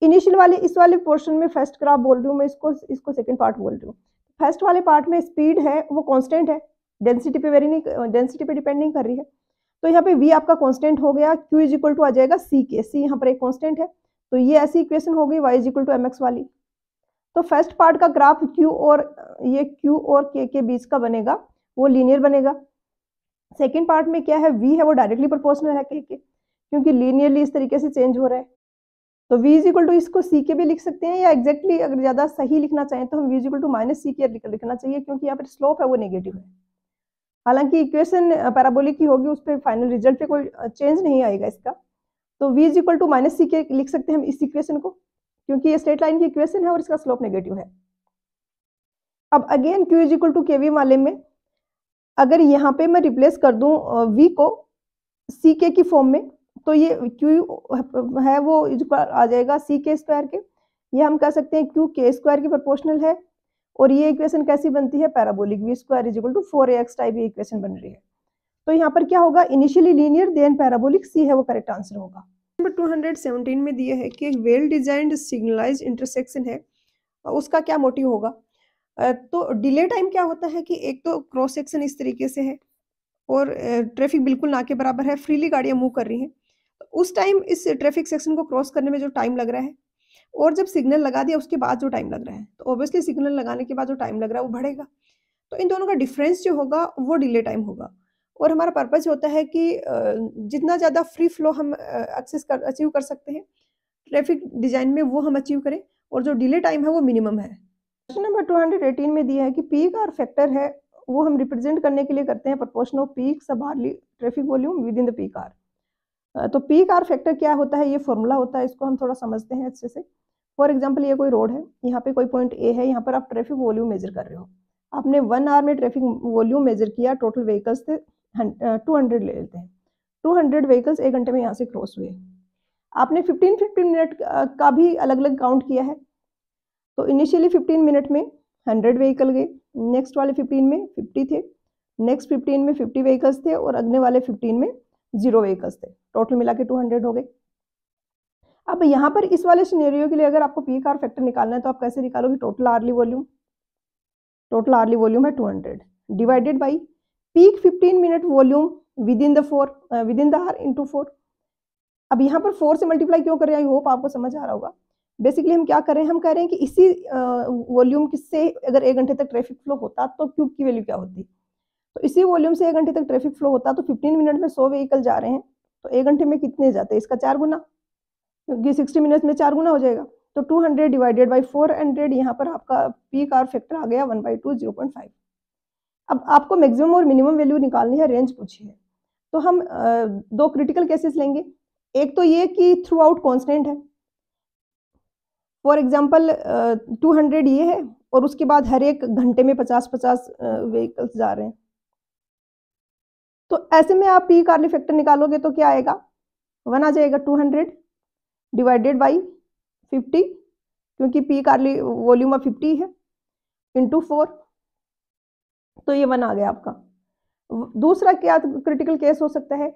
इनिशियल वाले इस वाले पोर्शन में फर्स्ट ग्राफ बोल रही हूँ मैं, इसको सेकंड पार्ट बोल रही हूँ। फर्स्ट वाले पार्ट में स्पीड है वो कांस्टेंट है, डेंसिटी पे डेंसिटी पे डिपेंड नहीं कर रही है। तो यहाँ पे V आपका कांस्टेंट हो गया, Q इक्वल टू आ जाएगा C के, C यहाँ पर एक कांस्टेंट है, तो ये ऐसी इक्वेशन हो गई Y इक्वल टू MX वाली। तो फर्स्ट पार्ट का ग्राफ Q और K के बीच का बनेगा, वो लीनियर बनेगा। सेकेंड पार्ट में क्या है, V है वो डायरेक्टली प्रोपोर्शनल है K के, क्योंकि लीनियरली इस तरीके से चेंज हो रहा है। तो V इक्वल टू इसको C के भी लिख सकते हैं, या एग्जैक्टली अगर ज्यादा सही लिखना चाहें तो हम V equal to minus C के लिखना चाहिए, क्योंकि यहाँ पर स्लोप है वो नेगेटिव है। हालांकि इक्वेशन पैराबोलिक की होगी, उस पर फाइनल रिजल्ट पे कोई चेंज नहीं आएगा इसका। तो V equal to minus C के लिख सकते हैं हम इस इक्वेशन को, क्योंकि ये स्ट्रेट लाइन की इक्वेशन है और इसका स्लोप नेगेटिव है। अब again Q equal to KV वाले में अगर यहाँ पे मैं रिप्लेस कर दूं V को CK की फॉर्म में, तो ये Q है वो आ जाएगा CK स्क्वायर के, ये हम कह सकते हैं Q K स्क्वायर के प्रोपोर्शनल है। और ये इक्वेशन कैसी बनती है, parabolic, V square equal to 4AX type ये इक्वेशन बन रही है। तो यहाँ पर क्या होगा, initially linear then parabolic, C है वो करेक्ट आंसर होगा। नंबर 217 में दिया है कि एक वेल डिजाइंड सिग्नलाइज्ड इंटरसेक्शन है, उसका क्या मोटिव होगा? तो डिले टाइम क्या होता है कि एक तो क्रॉस सेक्शन इस तरीके से है और ट्रैफिक बिल्कुल ना के बराबर है, फ्रीली गाड़ियां मूव कर रही हैं, तो उस टाइम इस ट्रैफिक सेक्शन को क्रॉस करने में जो टाइम लग रहा है, और जब सिग्नल लगा दिया उसके बाद जो टाइम लग रहा है, तो ऑब्वियसली सिग्नल लगाने के बाद जो टाइम लग रहा है वो बढ़ेगा। तो इन दोनों का डिफरेंस जो होगा वो डिले टाइम होगा। और हमारा पर्पज होता है कि जितना ज़्यादा फ्री फ्लो हम अचीव कर सकते हैं ट्रैफिक डिजाइन में, वो हम अचीव करें, और जो डिले टाइम है वो मिनिमम है। क्वेश्चन नंबर 218 में दिया है कि पीक आर फैक्टर है वो हम रिप्रेजेंट करने के लिए करते हैं proportion of peak sub hourly traffic volume within the peak hour. तो पीक आर फैक्टर क्या होता है, ये फॉर्मूला होता है, इसको हम थोड़ा समझते हैं अच्छे से। फॉर एग्जाम्पल ये कोई रोड है, यहाँ पे कोई पॉइंट ए है, यहाँ पर आप ट्रैफिक वॉल्यूम मेजर कर रहे हो, आपने 1 आवर में ट्रैफिक वॉल्यूम मेजर किया, टोटल व्हीकल्स थे 200 ले लेते हैं, 200 व्हीकल्स 1 घंटे में यहाँ से क्रॉस हुए। आपने 15 मिनट का भी अलग अलग काउंट किया है, तो इनिशियली 15 मिनट में 100 व्हीकल गए, नेक्स्ट वाले 15 में 50 थे, नेक्स्ट 15 में 50 व्हीकल्स थे, और अगले वाले 15 में 0 व्हीकल्स थे, टोटल मिला के 200 हो गए। अब यहाँ पर इस वाले सिनेरियो के लिए अगर आपको पीक आर फैक्टर निकालना है तो आप कैसे निकालोगे, टोटल आरली वॉल्यूम है 200 divided by peak 15 minute volume within the hour into 4। अब यहाँ पर 4 से मल्टीप्लाई क्यों कर रहे हैं, आई होप आपको समझ आ रहा होगा। बेसिकली हम क्या कर रहे हैं, हम कह रहे हैं कि इसी वॉल्यूम से अगर 1 घंटे तक ट्रैफिक फ्लो होता तो क्यूब की वैल्यू क्या होती, तो इसी वॉल्यूम से 1 घंटे तक ट्रैफिक फ्लो होता तो 15 मिनट में 100 व्हीकल जा रहे हैं, तो 1 घंटे में कितने जाते हैं, इसका 4 गुना, क्योंकि 60 मिनट में 4 गुना हो जाएगा। तो 200 डिवाइडेड बाई 400, यहाँ पर आपका पीक आर फैक्टर आ गया 1/2 0.5। अब आपको मैक्सिमम और मिनिमम वैल्यू निकालनी है, रेंज पूछी है, तो हम 2 क्रिटिकल केसेस लेंगे। एक तो ये कि थ्रू आउट कॉन्स्टेंट है, फॉर एग्जाम्पल 200 ये है और उसके बाद हर एक घंटे में 50-50 व्हीकल्स जा रहे हैं, तो ऐसे में आप पीक आर्ली फैक्टर निकालोगे तो क्या आएगा, 1 आ जाएगा। 200 डिवाइडेड बाई 50, क्योंकि पीक आर्ली वॉल्यूम ऑफ 50 है, इंटू 4, तो ये 1 आ गया आपका। दूसरा क्या क्रिटिकल केस हो सकता है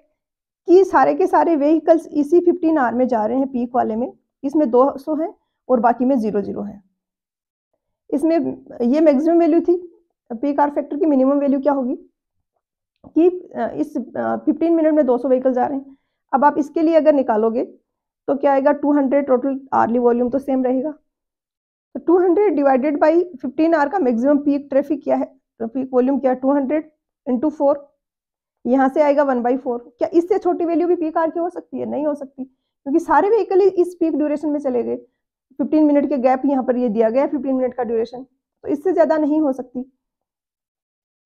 कि सारे के सारे व्हीकल्स इसी 15 आवर में जा रहे हैं पीक वाले में, इसमें 200 हैं और बाकी में 0 है। इसमें ये मैक्सिमम वैल्यू थी, पीक आर फैक्टर की मिनिमम वैल्यू क्या होगी, कि इस 15 मिनट में 200 व्हीकल जा रहे हैं। अब आप इसके लिए अगर निकालोगे तो क्या आएगा, 200 टोटल आवर्ली वॉल्यूम तो सेम रहेगा। तो 200 डिवाइडेड बाई 15 आवर का मैक्सिमम पीक ट्रैफिक क्या है, पीक वॉल्यूम क्या है, 200 इंटू 4, यहाँ से आएगा 1/4। क्या इससे छोटी वैल्यू भी पीक आवर की हो सकती है? नहीं हो सकती, क्योंकि सारे व्हीकल इस पीक ड्यूरेशन में चले गए। 15 मिनट के गैप यहाँ पर ये दिया गया है, 15 मिनट का ड्यूरेशन, तो इससे ज़्यादा नहीं हो सकती।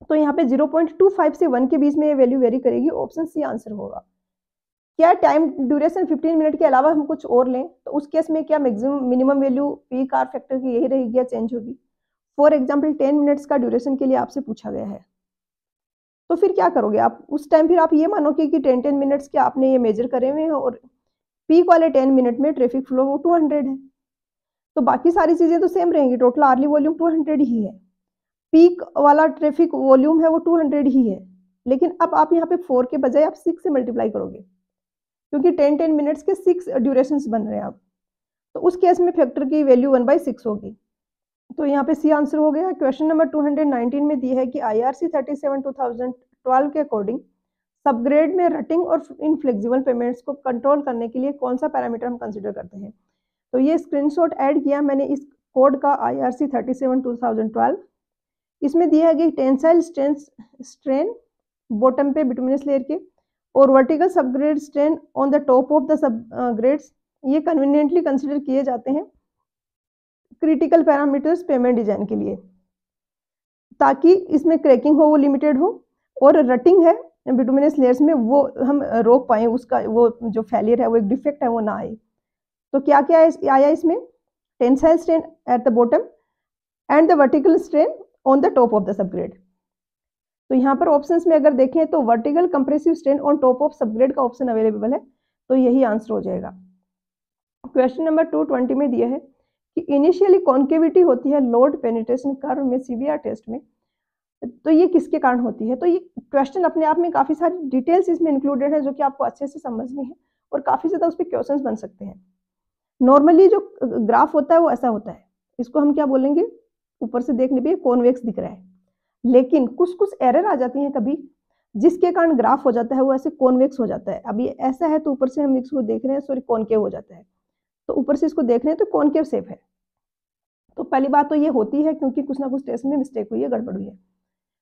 तो यहाँ पे 0.25 से 1 के बीच में ये वैल्यू वेरी करेगी। ऑप्शन सी आंसर होगा। क्या टाइम ड्यूरेशन 15 मिनट के अलावा हम कुछ और लें तो उस केस में क्या maximum minimum value peak hour factor की यही रहेगी या चेंज होगी? फॉर एग्जाम्पल 10 मिनट्स का ड्यूरेशन के लिए आपसे पूछा गया है, तो फिर क्या करोगे आप उस टाइम? फिर आप ये मानोगे कि 10 मिनट्स के आपने ये मेजर करे हुए हैं और पीक वाले 10 मिनट में ट्रैफिक फ्लो वो 200 है, तो बाकी सारी चीज़ें तो सेम रहेंगी। टोटल आवर्ली वॉल्यूम 200 ही है, पीक वाला ट्रैफिक वॉल्यूम है वो 200 ही है, लेकिन अब आप यहाँ पे 4 के बजाय आप 6 से मल्टीप्लाई करोगे, क्योंकि 10 मिनट्स के 6 ड्यूरेशंस बन रहे हैं अब, तो उस केस में फैक्टर की वैल्यू 1/6 होगी। तो यहाँ पे सी आंसर हो गया। क्वेश्चन नंबर 219 में दी है कि IRC 37 2012 के अकॉर्डिंग सबग्रेड में रटिंग और इनफ्लेक्सिबल पेमेंट्स को कंट्रोल करने के लिए कौन सा पैरामीटर हम कंसिडर करते हैं? तो ये स्क्रीनशॉट ऐड किया मैंने इस कोड का, IRC 37 2012। इसमें दिया है कि टेंसाइल स्ट्रेन बॉटम पे बिटुमिनस लेयर के और vertical subgrade strain on the top of the subgrades, ये कन्वीनियंटली कंसिडर किए जाते हैं क्रिटिकल पैरामीटर्स पेमेंट डिजाइन के लिए, ताकि इसमें क्रैकिंग हो वो लिमिटेड हो, और रटिंग है बिटुमिनस लेयर्स में वो हम रोक पाएँ, उसका वो जो फेलियर है, वो एक डिफेक्ट है, वो ना आए। तो क्या क्या आया इसमें? Tensile strain at the bottom and the vertical strain on the top of the subgrade. तो यहाँ पर ऑप्शंस में अगर देखें तो vertical compressive strain on top of subgrade का ऑप्शन अवेलेबल है, तो यही आंसर हो जाएगा। क्वेश्चन नंबर 220 में दिया है कि इनिशियली कॉन्केविटी होती है लोड पेनिट्रेशन कर्व में सीबीआर टेस्ट में, तो ये किसके कारण होती है? तो ये क्वेश्चन अपने आप में काफ़ी सारी डिटेल्स इसमें इंक्लूडेड है जो कि आपको अच्छे से समझनी है, और काफ़ी ज़्यादा उस पर क्वेश्चन बन सकते हैं। नॉर्मली जो ग्राफ होता है वो ऐसा होता है, इसको हम क्या बोलेंगे, ऊपर से देखने पे कॉन्वेक्स दिख रहा है, लेकिन कुछ कुछ एरर आ जाती हैं कभी, जिसके कारण ग्राफ हो जाता है वो ऐसे कॉन्वेक्स हो जाता है। अब ये ऐसा है तो ऊपर से हम इसको देख रहे हैं, सॉरी कॉनकेव हो जाता है, तो ऊपर से इसको देख रहे हैं तो कॉनकेव शेप है। तो पहली बात तो ये होती है क्योंकि कुछ ना कुछ टेस्ट में मिस्टेक हुई है, गड़बड़ हुई है।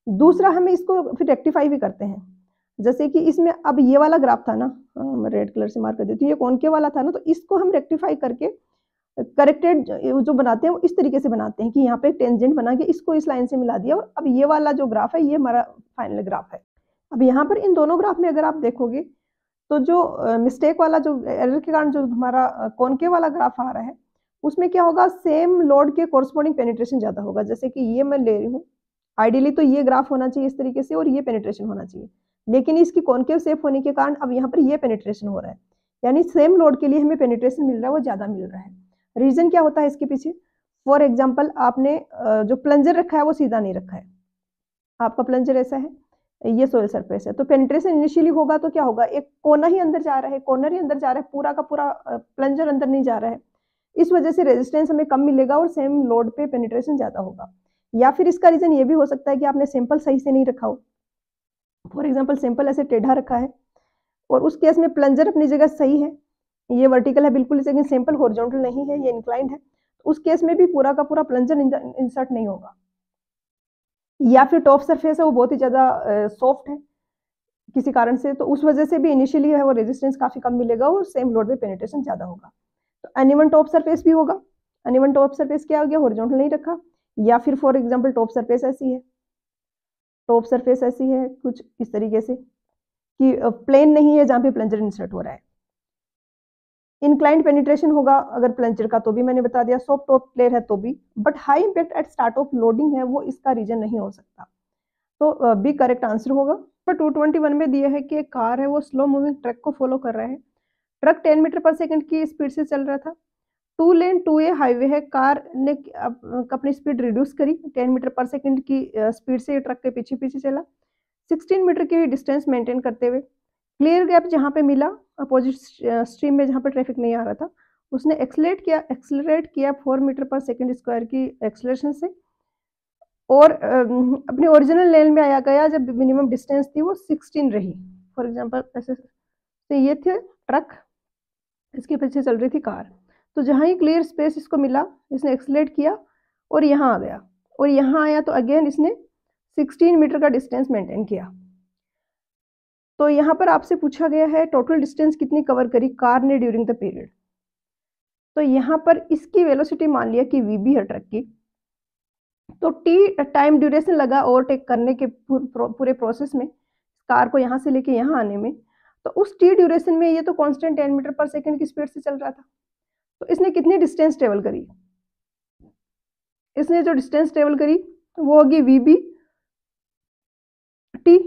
दूसरा, हमें इसको फिर रेक्टिफाई भी करते हैं, जैसे कि इसमें अब ये वाला ग्राफ था ना, मैं रेड कलर से मार्क कर देती हूँ, ये कॉनकेव वाला था ना, तो इसको हम रेक्टिफाई करके करेक्टेड जो बनाते हैं वो इस तरीके से बनाते हैं कि यहाँ पे टेंजेंट बना के इसको इस लाइन से मिला दिया, और अब ये वाला जो ग्राफ है ये हमारा फाइनल ग्राफ है। अब यहाँ पर इन दोनों ग्राफ में अगर आप देखोगे तो जो मिस्टेक वाला, जो एरर के कारण जो हमारा कॉनकेव वाला ग्राफ आ रहा है, उसमें क्या होगा, सेम लोड के कोरस्पॉन्डिंग पेनिट्रेशन ज़्यादा होगा। जैसे कि ये मैं ले रही हूँ, आइडियली तो ये ग्राफ होना चाहिए इस तरीके से और ये पेनिट्रेशन होना चाहिए, लेकिन इसकी कॉनकेव शेप होने के कारण अब यहाँ पर ये पेनिट्रेशन हो रहा है, यानी सेम लोड के लिए हमें पेनिट्रेशन मिल रहा है वो ज़्यादा मिल रहा है। रीज़न क्या होता है इसके पीछे? फॉर एग्जाम्पल, आपने जो प्लंजर रखा है वो सीधा नहीं रखा है, आपका प्लंजर ऐसा है, ये सोयल सरफेस है, तो पेनिट्रेशन इनिशियली होगा तो क्या होगा, एक कोना ही अंदर जा रहा है, कॉर्नर ही अंदर जा रहा है, पूरा का पूरा प्लंजर अंदर नहीं जा रहा है, इस वजह से रेजिस्टेंस हमें कम मिलेगा और सेम लोड पे पेनिट्रेशन ज़्यादा होगा। या फिर इसका रीज़न ये भी हो सकता है कि आपने सैंपल सही से नहीं रखा हो, फॉर एग्जाम्पल सैंपल ऐसे टेढ़ा रखा है और उस केस में प्लंजर अपनी जगह सही है, ये वर्टिकल है बिल्कुल, लेकिन सैंपल हॉरिजॉन्टल नहीं है, ये इंक्लाइंड है, तो उस केस में भी पूरा का पूरा प्लंजर इंसर्ट नहीं होगा। या फिर टॉप सरफेस है वो बहुत ही ज़्यादा सॉफ्ट है किसी कारण से, तो उस वजह से भी इनिशियली है वो रेजिस्टेंस काफ़ी कम मिलेगा और सेम लोड पे पेनिट्रेशन ज़्यादा होगा। तो अनइवन टॉप सरफेस भी होगा। अनइवन टॉप सरफेस क्या हो गया, हॉरिजॉन्टल नहीं रखा, या फिर फॉर एग्जांपल टॉप सरफेस ऐसी है, टॉप सरफेस ऐसी है कुछ इस तरीके से कि प्लेन नहीं है जहाँ पे प्लंजर इंसर्ट हो रहा है। इंक्लाइंड पेनिट्रेशन होगा अगर प्लंजर का, तो भी मैंने बता दिया, सॉफ्ट टॉप लेयर है तो भी, but high impact at start of loading है वो इसका रीजन नहीं हो सकता, तो बी करेक्ट आंसर होगा। पर 221 में दिया है कि एक कार है वो स्लो मूविंग ट्रक को फॉलो कर रहा है, ट्रक 10 मीटर पर सेकंड की स्पीड से चल रहा था, 2 लेन 2A हाईवे है, कार ने अपनी स्पीड रिड्यूस करी, 10 मीटर पर सेकंड की स्पीड से ट्रक के पीछे पीछे चला, 16 मीटर की डिस्टेंस मेंटेन करते हुए, क्लियर गैप जहाँ पे मिला अपोजिट स्ट्रीम में जहाँ पर ट्रैफिक नहीं आ रहा था, उसने एक्सलेरेट किया 4 मीटर पर सेकंड स्क्वायर की एक्सलेशन से, और अपने ओरिजिनल लेन में आया गया जब मिनिमम डिस्टेंस थी वो 16 रही। फॉर एग्जांपल ऐसे तो ये थे ट्रक, इसके पीछे चल रही थी कार। तो जहाँ ही क्लियर स्पेस इसको मिला, इसने एक्सीलरेट किया और यहाँ आ गया, और यहाँ आया तो अगेन इसने 16 मीटर का डिस्टेंस मेंटेन किया। तो यहाँ पर आपसे पूछा गया है टोटल डिस्टेंस कितनी कवर करी कार ने ड्यूरिंग द पीरियड। तो यहाँ पर इसकी वेलोसिटी मान लिया कि वीबी है ट्रक की, तो टी टाइम ड्यूरेशन लगा ओवरटेक करने के पूरे प्रोसेस में, कार को यहाँ से लेके यहाँ आने में। तो उस टी ड्यूरेशन में ये तो कांस्टेंट 10 मीटर पर सेकंड की स्पीड से चल रहा था। तो इसने कितनी डिस्टेंस ट्रेवल करी, इसने जो डिस्टेंस ट्रेवल करी वो होगी वीबी टी।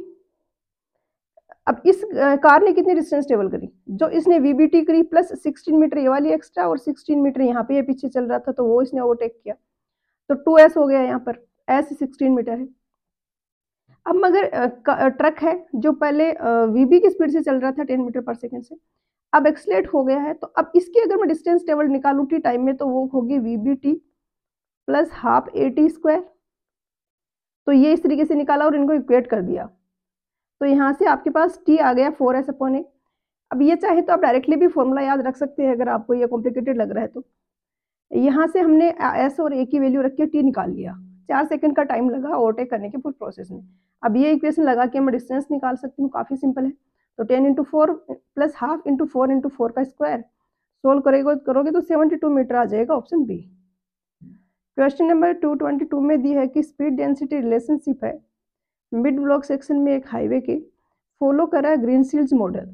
अब इस कार ने कितनी डिस्टेंस ट्रेवल करी, जो इसने वीबी टी करी प्लस 16 मीटर ये वाली एक्स्ट्रा और 16 मीटर यहाँ पे ये पीछे चल रहा था तो वो इसने ओवरटेक किया। तो 2s हो गया, यहाँ पर s 16 मीटर है। अब मगर ट्रक है जो पहले वीबी की स्पीड से चल रहा था 10 मीटर पर सेकंड से, अब एक्सलेट हो गया है। तो अब इसकी अगर मैं डिस्टेंस ट्रेवल निकालूं टी टाइम में तो वो होगी VB T plus half A T square. तो ये इस तरीके से निकाला और इनको इक्वेट कर दिया। तो यहाँ से आपके पास टी आ गया 4s/a। अब ये चाहे तो आप डायरेक्टली भी फॉर्मूला याद रख सकते हैं अगर आपको ये कॉम्प्लिकेटेड लग रहा है तो। यहाँ से हमने एस और ए की वैल्यू रख के टी निकाल लिया। 4 सेकंड का टाइम लगा ओवरटेक करने के पूरे प्रोसेस में। अब ये इक्वेशन लगा के मैं डिस्टेंस निकाल सकती हूँ, काफ़ी सिंपल है। तो 10 × 4 प्लस हाफ × 4 × 4 का स्क्वायर सोल्व करोगे तो 72 मीटर आ जाएगा, ऑप्शन बी। क्वेश्चन नंबर 222 में दी है कि स्पीड डेंसिटी रिलेशनशिप है मिड ब्लॉक सेक्शन में एक हाईवे के, फॉलो करा है ग्रीनशील्ड्स मॉडल।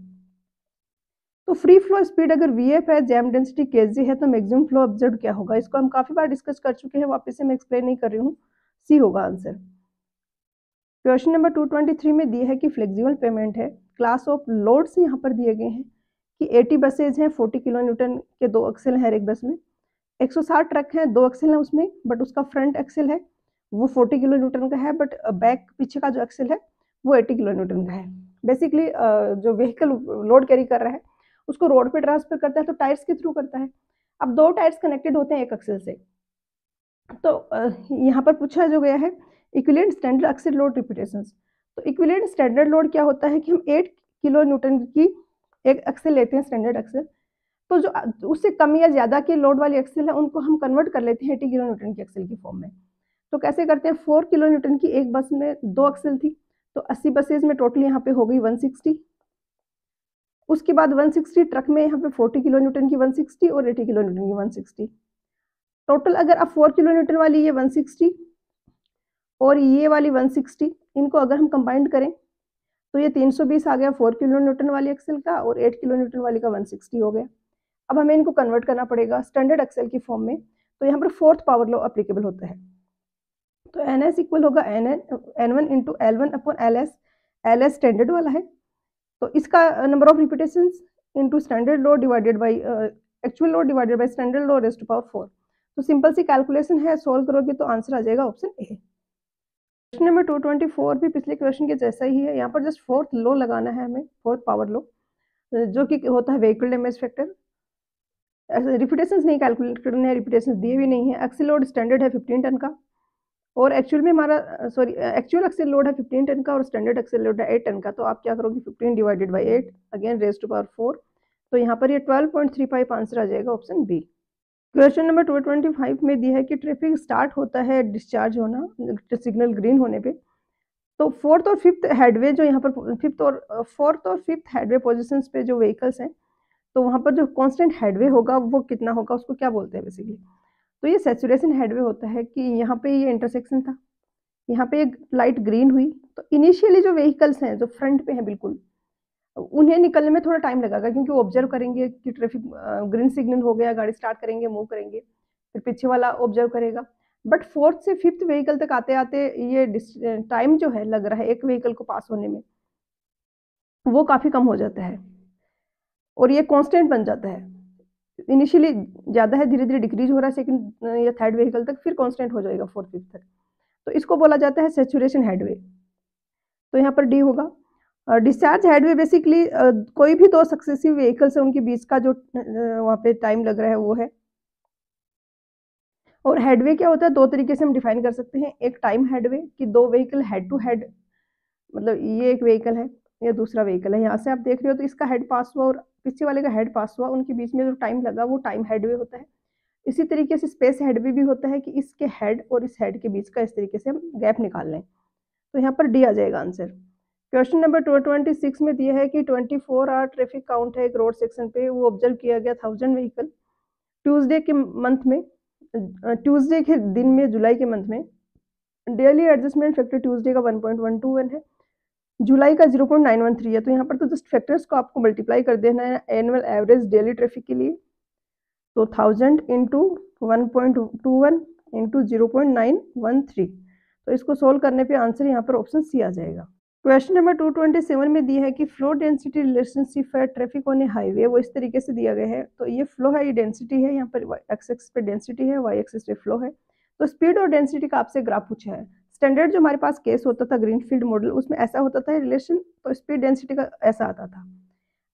तो फ्री फ्लो स्पीड अगर वीएफ है, जैम डेंसिटी केजी है, तो मैक्सिमम फ्लो ऑब्जर्व क्या होगा। इसको हम काफी बार डिस्कस कर चुके हैं, वापस से मैं एक्सप्लेन नहीं कर रही हूँ, सी होगा आंसर। क्वेश्चन नंबर 223 में दिया है कि फ्लेक्सिबल पेमेंट है, क्लास ऑफ लोड्स यहाँ पर दिए गए हैं कि 80 बसेज हैं, 40 किलो न्यूटन के 2 एक्सेल हैं हर एक बस में, 160 ट्रक हैं, 2 एक्सेल हैं उसमें, बट उसका फ्रंट एक्सेल है वो 40 किलो न्यूटन का है, बट बैक पीछे का जो एक्सेल है वो 80 किलो न्यूटन का है। बेसिकली जो व्हीकल लोड कैरी कर रहा है उसको रोड पे ट्रांसफर करता है तो टायर्स के थ्रू करता है। अब 2 टायर्स कनेक्टेड होते हैं एक एक्सेल से। तो यहाँ पर पूछा जो गया है equivalent standard axle load repetitions. तो इक्विवेलेंट स्टैंडर्ड लोड क्या होता है कि हम 8 किलो न्यूटन की एक एक्सेल लेते हैं, स्टैंडर्ड एक्सेल। तो जो उससे कम या ज़्यादा के लोड वाली एक्सेल है उनको हम कन्वर्ट कर लेते हैं 80 किलो न्यूटन की एक्सेल की फॉर्म में। तो कैसे करते हैं, 4 किलो न्यूटन की एक बस में 2 एक्सेल थी, तो 80 बसेज में टोटल यहाँ पे हो गई 160। उसके बाद 160 ट्रक में यहाँ पे 40 किलो न्यूटन की 160 और 80 किलो न्यूटन की 160। टोटल अगर आप 4 किलो न्यूटन वाली ये 160 और ये वाली 160 इनको अगर हम कंबाइंड करें तो ये 320 आ गया 4 किलो न्यूटन वाली एक्सेल का, और 8 किलो न्यूटन वाली का 160 हो गया। अब हमें इनको कन्वर्ट करना पड़ेगा स्टैंडर्ड एक्सेल की फॉर्म में। तो यहाँ पर 4th पावर लॉ एप्लीकेबल होता है। तो NS इक्वल होगा N1 × L1/LS। LS स्टैंडर्ड वाला है तो इसका number of repetitions into standard load divided by actual load divided by standard load raised to power 4। तो सिंपल सी कैलकुलेशन है, सोल्व करोगे तो आंसर आ जाएगा ऑप्शन ए। क्वेश्चन नंबर 224 भी पिछले क्वेश्चन के जैसा ही है। यहाँ पर जस्ट 4th लॉ लगाना है हमें, 4th पावर लॉ, जो कि होता है व्हीकल डैमेज फैक्टर। रिपीटेशंस नहीं कैलकुलेट करने हैं, रिपीटेशंस दिए भी नहीं है। एक्सेल लोड स्टैंडर्ड है 15 टन का, और एक्चुअल में हमारा एक्चुअल एक्सेल लोड है 15 टन का और स्टैंडर्ड एक्सेल लोड है 8 टन का। तो आप क्या करोगे 15 divided by 8 again raised to power 4। तो यहाँ पर ये 12.35 आंसर आ जाएगा, ऑप्शन बी। क्वेश्चन नंबर 225 में दिया है कि ट्रैफिक स्टार्ट होता है डिस्चार्ज होना सिग्नल ग्रीन होने पे। तो 4th और 5th हेडवे जो यहाँ पर 4th और 5th हेडवे पोजिशन पे जो व्हीकल्स हैं, तो वहाँ पर जो कॉन्स्टेंट हेडवे होगा वो कितना होगा, उसको क्या बोलते हैं बेसिकली। तो ये सैचुरेशन हेडवे होता है कि यहाँ पे ये इंटरसेक्शन था, यहाँ पे एक लाइट ग्रीन हुई, तो इनिशियली जो व्हीकल्स हैं जो फ्रंट पे हैं बिल्कुल, उन्हें निकलने में थोड़ा टाइम लगेगा क्योंकि वो ऑब्जर्व करेंगे कि ट्रैफिक ग्रीन सिग्नल हो गया, गाड़ी स्टार्ट करेंगे, मूव करेंगे, फिर पीछे वाला ऑब्जर्व करेगा। बट 4th से 5th व्हीकल तक आते आते ये टाइम जो है लग रहा है एक व्हीकल को पास होने में, वो काफ़ी कम हो जाता है और ये कांस्टेंट बन जाता है। इनिशियली ज़्यादा है, धीरे धीरे डिक्रीज हो रहा है सेकंड या थर्ड व्हीकल तक, फिर कांस्टेंट हो जाएगा 4th 5th तक। तो इसको बोला जाता है सैचुरेशन हेडवे। तो यहाँ पर डी होगा। डिस्चार्ज हेडवे बेसिकली कोई भी 2 सक्सेसिव व्हीकल्स है उनके बीच का जो वहाँ पे टाइम लग रहा है वो है। और हेडवे क्या होता है, दो तरीके से हम डिफाइन कर सकते हैं। एक टाइम हेडवे कि दो व्हीकल हेड टू हेड, मतलब ये एक व्हीकल है, ये दूसरा व्हीकल है, यहाँ से आप देख रहे हो तो इसका हेड पास हुआ और पीछे वाले का हेड पास हुआ, उनके बीच में जो टाइम लगा वो टाइम हेडवे होता है। इसी तरीके से स्पेस हेडवे भी होता है कि इसके हेड और इस हेड के बीच का इस तरीके से हम गैप निकाल लें। तो यहाँ पर डी आ जाएगा आंसर। क्वेश्चन नंबर 26 में दिया है कि 24 आवर ट्रैफिक काउंट है एक रोड सेक्शन पे, वो ऑब्जर्व किया गया 1000 व्हीकल ट्यूसडे के मंथ में, ट्यूसडे के दिन में, जुलाई के मंथ में। डेली एडजस्टमेंट फैक्टर ट्यूसडे का 1.121 है, जुलाई का 0.913 है। तो यहाँ पर तो जस्ट फैक्टर्स को आपको मल्टीप्लाई कर देना है एनुअल एवरेज डेली ट्रैफिक के लिए। तो 1000 इंटू 1.21 इंटू 0.913, तो इसको सोल्व करने पे आंसर यहाँ पर ऑप्शन सी आ जाएगा। क्वेश्चन नंबर 227 में दिया है कि फ्लो डेंसिटी रिलेशनशिप है ट्रैफिक ऑन ए हाईवे, वो इस तरीके से दिया गया है। तो ये फ्लो है, ये डेंसिटी है, यहाँ पर एक्स एक्सिस पे डेंसिटी है, वाई एक्सिस पे फ्लो है। तो स्पीड और डेंसिटी का आपसे ग्राफ पूछा है। स्टैंडर्ड जो हमारे पास केस होता था ग्रीनफील्ड मॉडल, उसमें ऐसा होता था रिलेशन, तो स्पीड डेंसिटी का ऐसा आता था।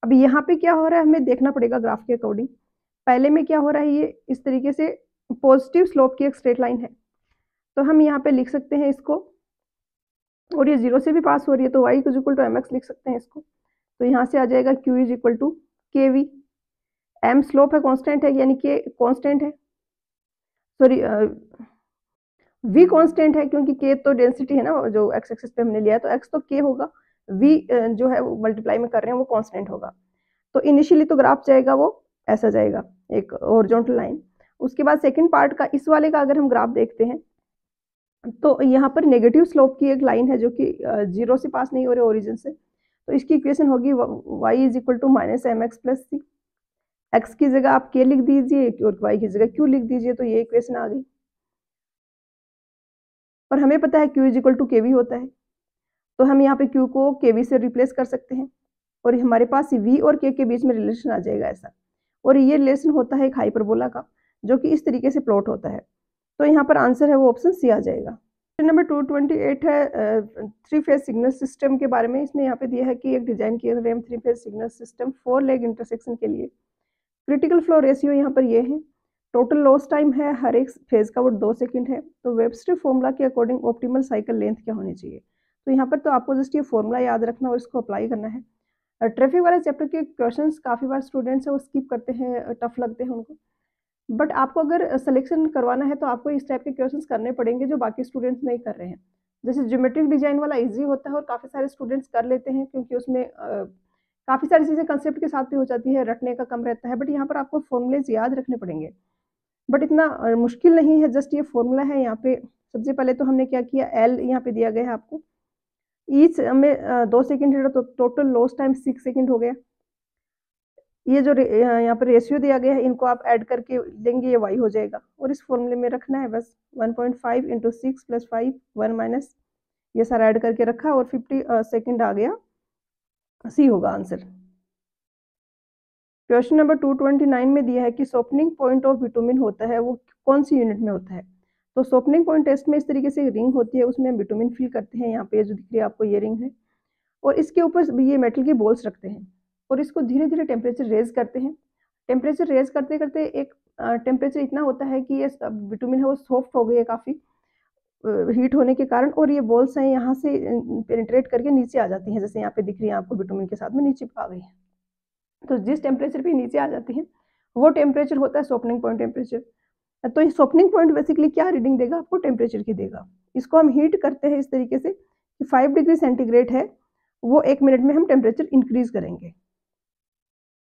अब यहाँ पे क्या हो रहा है हमें देखना पड़ेगा ग्राफ के अकॉर्डिंग। पहले में क्या हो रहा है, ये इस तरीके से पॉजिटिव स्लोप की एक स्ट्रेट लाइन है, तो हम यहाँ पे लिख सकते हैं इसको, और ये 0 से भी पास हो रही है, तो y is equal to mx लिख सकते हैं इसको। तो यहाँ से आ जाएगा q is equal to kv, m slope है, कांस्टेंट है, यानी k कांस्टेंट है, सॉरी v कांस्टेंट है, क्योंकि k तो डेंसिटी है ना जो x एक्सिस पे हमने लिया है, तो x तो k होगा, v जो है वो मल्टीप्लाई में कर रहे हैं वो कांस्टेंट होगा। तो इनिशियली तो ग्राफ जाएगा वो ऐसा जाएगा, एक हॉरिजॉन्टल लाइन। उसके बाद सेकंड पार्ट का, इस वाले का अगर हम ग्राफ देखते हैं तो यहाँ पर नेगेटिव स्लोप की एक लाइन है जो कि 0 से पास नहीं हो रही ओरिजिन से, तो इसकी इक्वेशन होगी y is equal to minus M X plus C. X की जगह आप k लिख दीजिए और y की जगह q लिख दीजिए, तो ये इक्वेशन आ गई। और हमें पता है q is equal to kv होता है, तो हम यहाँ पे q को kv से रिप्लेस कर सकते हैं, और हमारे पास v और k के बीच में रिलेशन आ जाएगा ऐसा। और ये रिलेशन होता है एक हाइपरबोला का, जो कि इस तरीके से प्लॉट होता है। तो यहाँ पर आंसर है वो ऑप्शन सी आ जाएगा। क्वेश्चन नंबर 228 है 3 फेज सिग्नल सिस्टम के बारे में। इसमें यहाँ पे दिया है कि एक डिजाइन किया गया 3 phase signal system 4 leg intersection के लिए। क्रिटिकल फ्लो रेशियो यहाँ पर ये है, टोटल लॉस टाइम है हर एक फेज का वो 2 सेकंड है। तो वेबस्टर फॉर्मूला के अकॉर्डिंग ऑप्टिमल साइकिल लेंथ क्या होनी चाहिए। तो यहाँ पर तो आपको जस्ट ये फॉर्मूला याद रखना और इसको अप्लाई करना है। ट्रैफिक वाले चैप्टर के क्वेश्चंस काफ़ी बार स्टूडेंट्स है वो स्किप करते हैं, टफ लगते हैं उनको, बट आपको अगर सिलेक्शन करवाना है तो आपको इस टाइप के क्वेश्चंस करने पड़ेंगे जो बाकी स्टूडेंट्स नहीं कर रहे हैं। जैसे ज्योमेट्रिक डिजाइन वाला इजी होता है और काफ़ी सारे स्टूडेंट्स कर लेते हैं, क्योंकि उसमें काफ़ी सारी चीज़ें कंसेप्ट के साथ भी हो जाती है, रटने का कम रहता है। बट यहाँ पर आपको फॉर्मूलेज याद रखने पड़ेंगे, बट इतना मुश्किल नहीं है, जस्ट ये फॉर्मूला है। यहाँ पे सबसे पहले तो हमने क्या किया, एल यहाँ पे दिया गया है आपको, ईच में 2 सेकेंड है, तो टोटल लॉस टाइम 6 सेकेंड हो गया। ये जो यहाँ पर रेशियो दिया गया है, इनको आप ऐड करके देंगे, ये y हो जाएगा, और इस फॉर्मूले में रखना है बस 1.5 इंटू 6 प्लस 5 1 माइनस, ये सारा ऐड करके रखा और 50 सेकेंड आ गया, सी होगा आंसर। क्वेश्चन नंबर 229 में दिया है कि सोपनिंग पॉइंट ऑफ बिटुमिन होता है वो कौन सी यूनिट में होता है। तो सोपनिंग पॉइंट टेस्ट में इस तरीके से रिंग होती है, उसमें हम बिटुमिन फिल करते हैं। यहाँ पे जो दिख रही है आपको ये रिंग है, और इसके ऊपर ये मेटल के बॉल्स रखते हैं और इसको धीरे धीरे टेम्परेचर रेज करते हैं। टेम्परेचर रेज करते करते एक टेम्परेचर इतना होता है कि ये बिटुमिन है वो सॉफ्ट हो गई है काफ़ी हीट होने के कारण, और ये बॉल्स हैं यहाँ से पेनिट्रेट करके नीचे आ जाती हैं, जैसे यहाँ पे दिख रही है आपको बिटुमिन के साथ में नीचे आ गई है। तो जिस टेम्परेचर पे नीचे आ जाती हैं वो टेम्परेचर होता है सोपनिंग पॉइंट टेम्परेचर। तो ये सोपनिंग पॉइंट बेसिकली क्या रीडिंग देगा आपको, टेम्परेचर की देगा। इसको हम हीट करते हैं इस तरीके से कि 5 डिग्री सेंटीग्रेड है वो 1 मिनट में हम टेम्परेचर इंक्रीज करेंगे।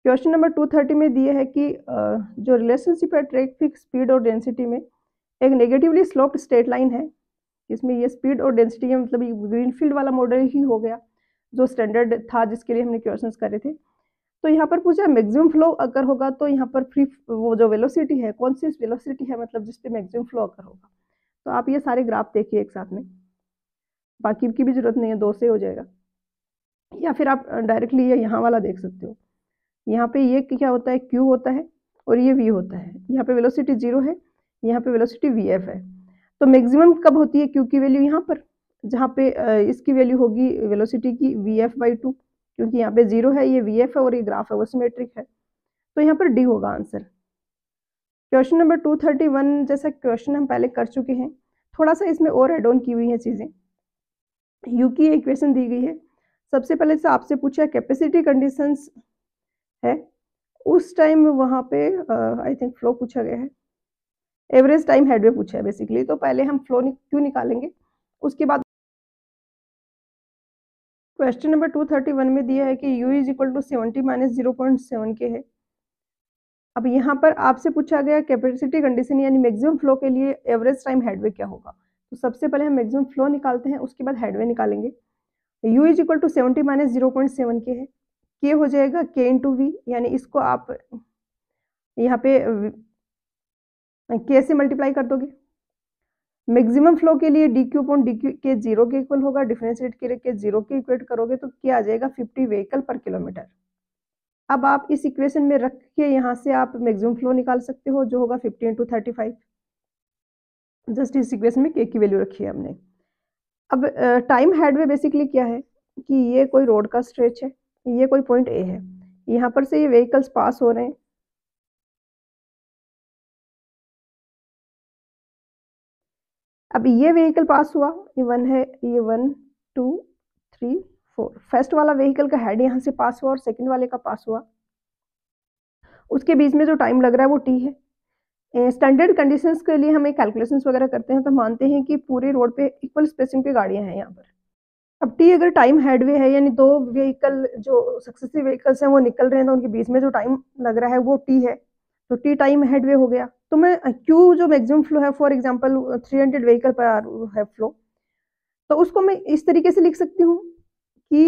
क्वेश्चन नंबर 230 में दिए है कि जो रिलेशनशिप है ट्रैफिक स्पीड और डेंसिटी में, एक नेगेटिवली स्लोप्ड स्ट्रेट लाइन है, इसमें ये स्पीड और डेंसिटी है, मतलब ये ग्रीनफील्ड वाला मॉडल ही हो गया जो स्टैंडर्ड था जिसके लिए हमने क्वेश्चंस करे थे। तो यहाँ पर पूछा मैक्सिमम फ्लो अगर होगा तो यहाँ पर फ्री वो जो वेलोसिटी है कौन सी वेलोसिटी है, मतलब जिस पे मैक्सिमम फ्लो अगर होगा। तो आप ये सारे ग्राफ देखिए एक साथ में, बाकी की भी जरूरत नहीं है, 2 से हो जाएगा। या फिर आप डायरेक्टली ये यहाँ वाला देख सकते हो। यहाँ पे ये क्या होता है, Q होता है और ये V होता है। यहाँ पे वेलोसिटी 0 है, यहाँ पे वेलोसिटी VF है। तो मैक्सिमम कब होती है Q की वैल्यू यहाँ पर, जहाँ पे इसकी वैल्यू होगी वेलोसिटी की VF/2, क्योंकि यहाँ पे 0 है, ये VF है और ये ग्राफ है वो सिमेट्रिक है। तो यहाँ पर डी होगा आंसर। क्वेश्चन नंबर 231 जैसा क्वेश्चन हम पहले कर चुके हैं, थोड़ा सा इसमें और एड ऑन की हुई है चीज़ें। यू की इक्वेशन दी गई है, सबसे पहले से आपसे पूछा कैपेसिटी कंडीशंस है, उस टाइम वहाँ पे आई थिंक फ्लो पूछा गया है, एवरेज टाइम हेडवे पूछा है बेसिकली। तो पहले हम फ्लो क्यों निकालेंगे, उसके बाद क्वेश्चन नंबर 231 में दिया है कि u इज इक्वल टू 70 माइनस 0.7 के है। अब यहाँ पर आपसे पूछा गया कैपेसिटी कंडीशन यानी मैक्सिमम फ्लो के लिए एवरेज टाइम हेडवे क्या होगा। तो सबसे पहले हम मैक्सिमम फ्लो निकालते हैं, उसके बाद हेडवे निकालेंगे। u इज इक्वल टू 70 माइनस 0.7 के है, के हो जाएगा k इंटू वी, यानी इसको आप यहाँ पे के से मल्टीप्लाई कर दोगे। मैक्सिमम फ्लो के लिए D Q upon D Q के 0 के इक्वल होगा, डिफरेंशिएट के 0 के इक्वेट करोगे तो क्या आ जाएगा 50 व्हीकल पर किलोमीटर। अब आप इस इक्वेशन में रख के यहाँ से आप मैक्सिमम फ्लो निकाल सकते हो, जो होगा 50 इंटू 35। जस्ट इस इक्वेशन में के की वैल्यू रखी है हमने। अब टाइम हेडवे बेसिकली क्या है कि ये कोई रोड का स्ट्रेच है, ये कोई पॉइंट ए है, यहाँ पर से ये व्हीकल्स पास हो रहे हैं। अब ये व्हीकल पास हुआ, ये 1 है, ये 1 2 3 4, फर्स्ट वाला व्हीकल का हेड यहाँ से पास हुआ और सेकंड वाले का पास हुआ, उसके बीच में जो टाइम लग रहा है वो टी है। स्टैंडर्ड कंडीशंस के लिए हम एक कैलकुलेशंस वगैरह करते हैं तो मानते हैं कि पूरे रोड पे इक्वल स्पेसिंग पे गाड़ियां हैं यहाँ पर। अब टी अगर टाइम हेडवे है यानी दो व्हीकल जो सक्सेसिव व्हीकल्स हैं वो निकल रहे हैं, तो उनके बीच में जो टाइम लग रहा है वो टी है, तो टी टाइम हेडवे हो गया। तो मैं क्यू जो मैक्सिमम फ्लो है, for example 300 vehicle per hour है फ्लो, तो उसको मैं इस तरीके से लिख सकती हूँ कि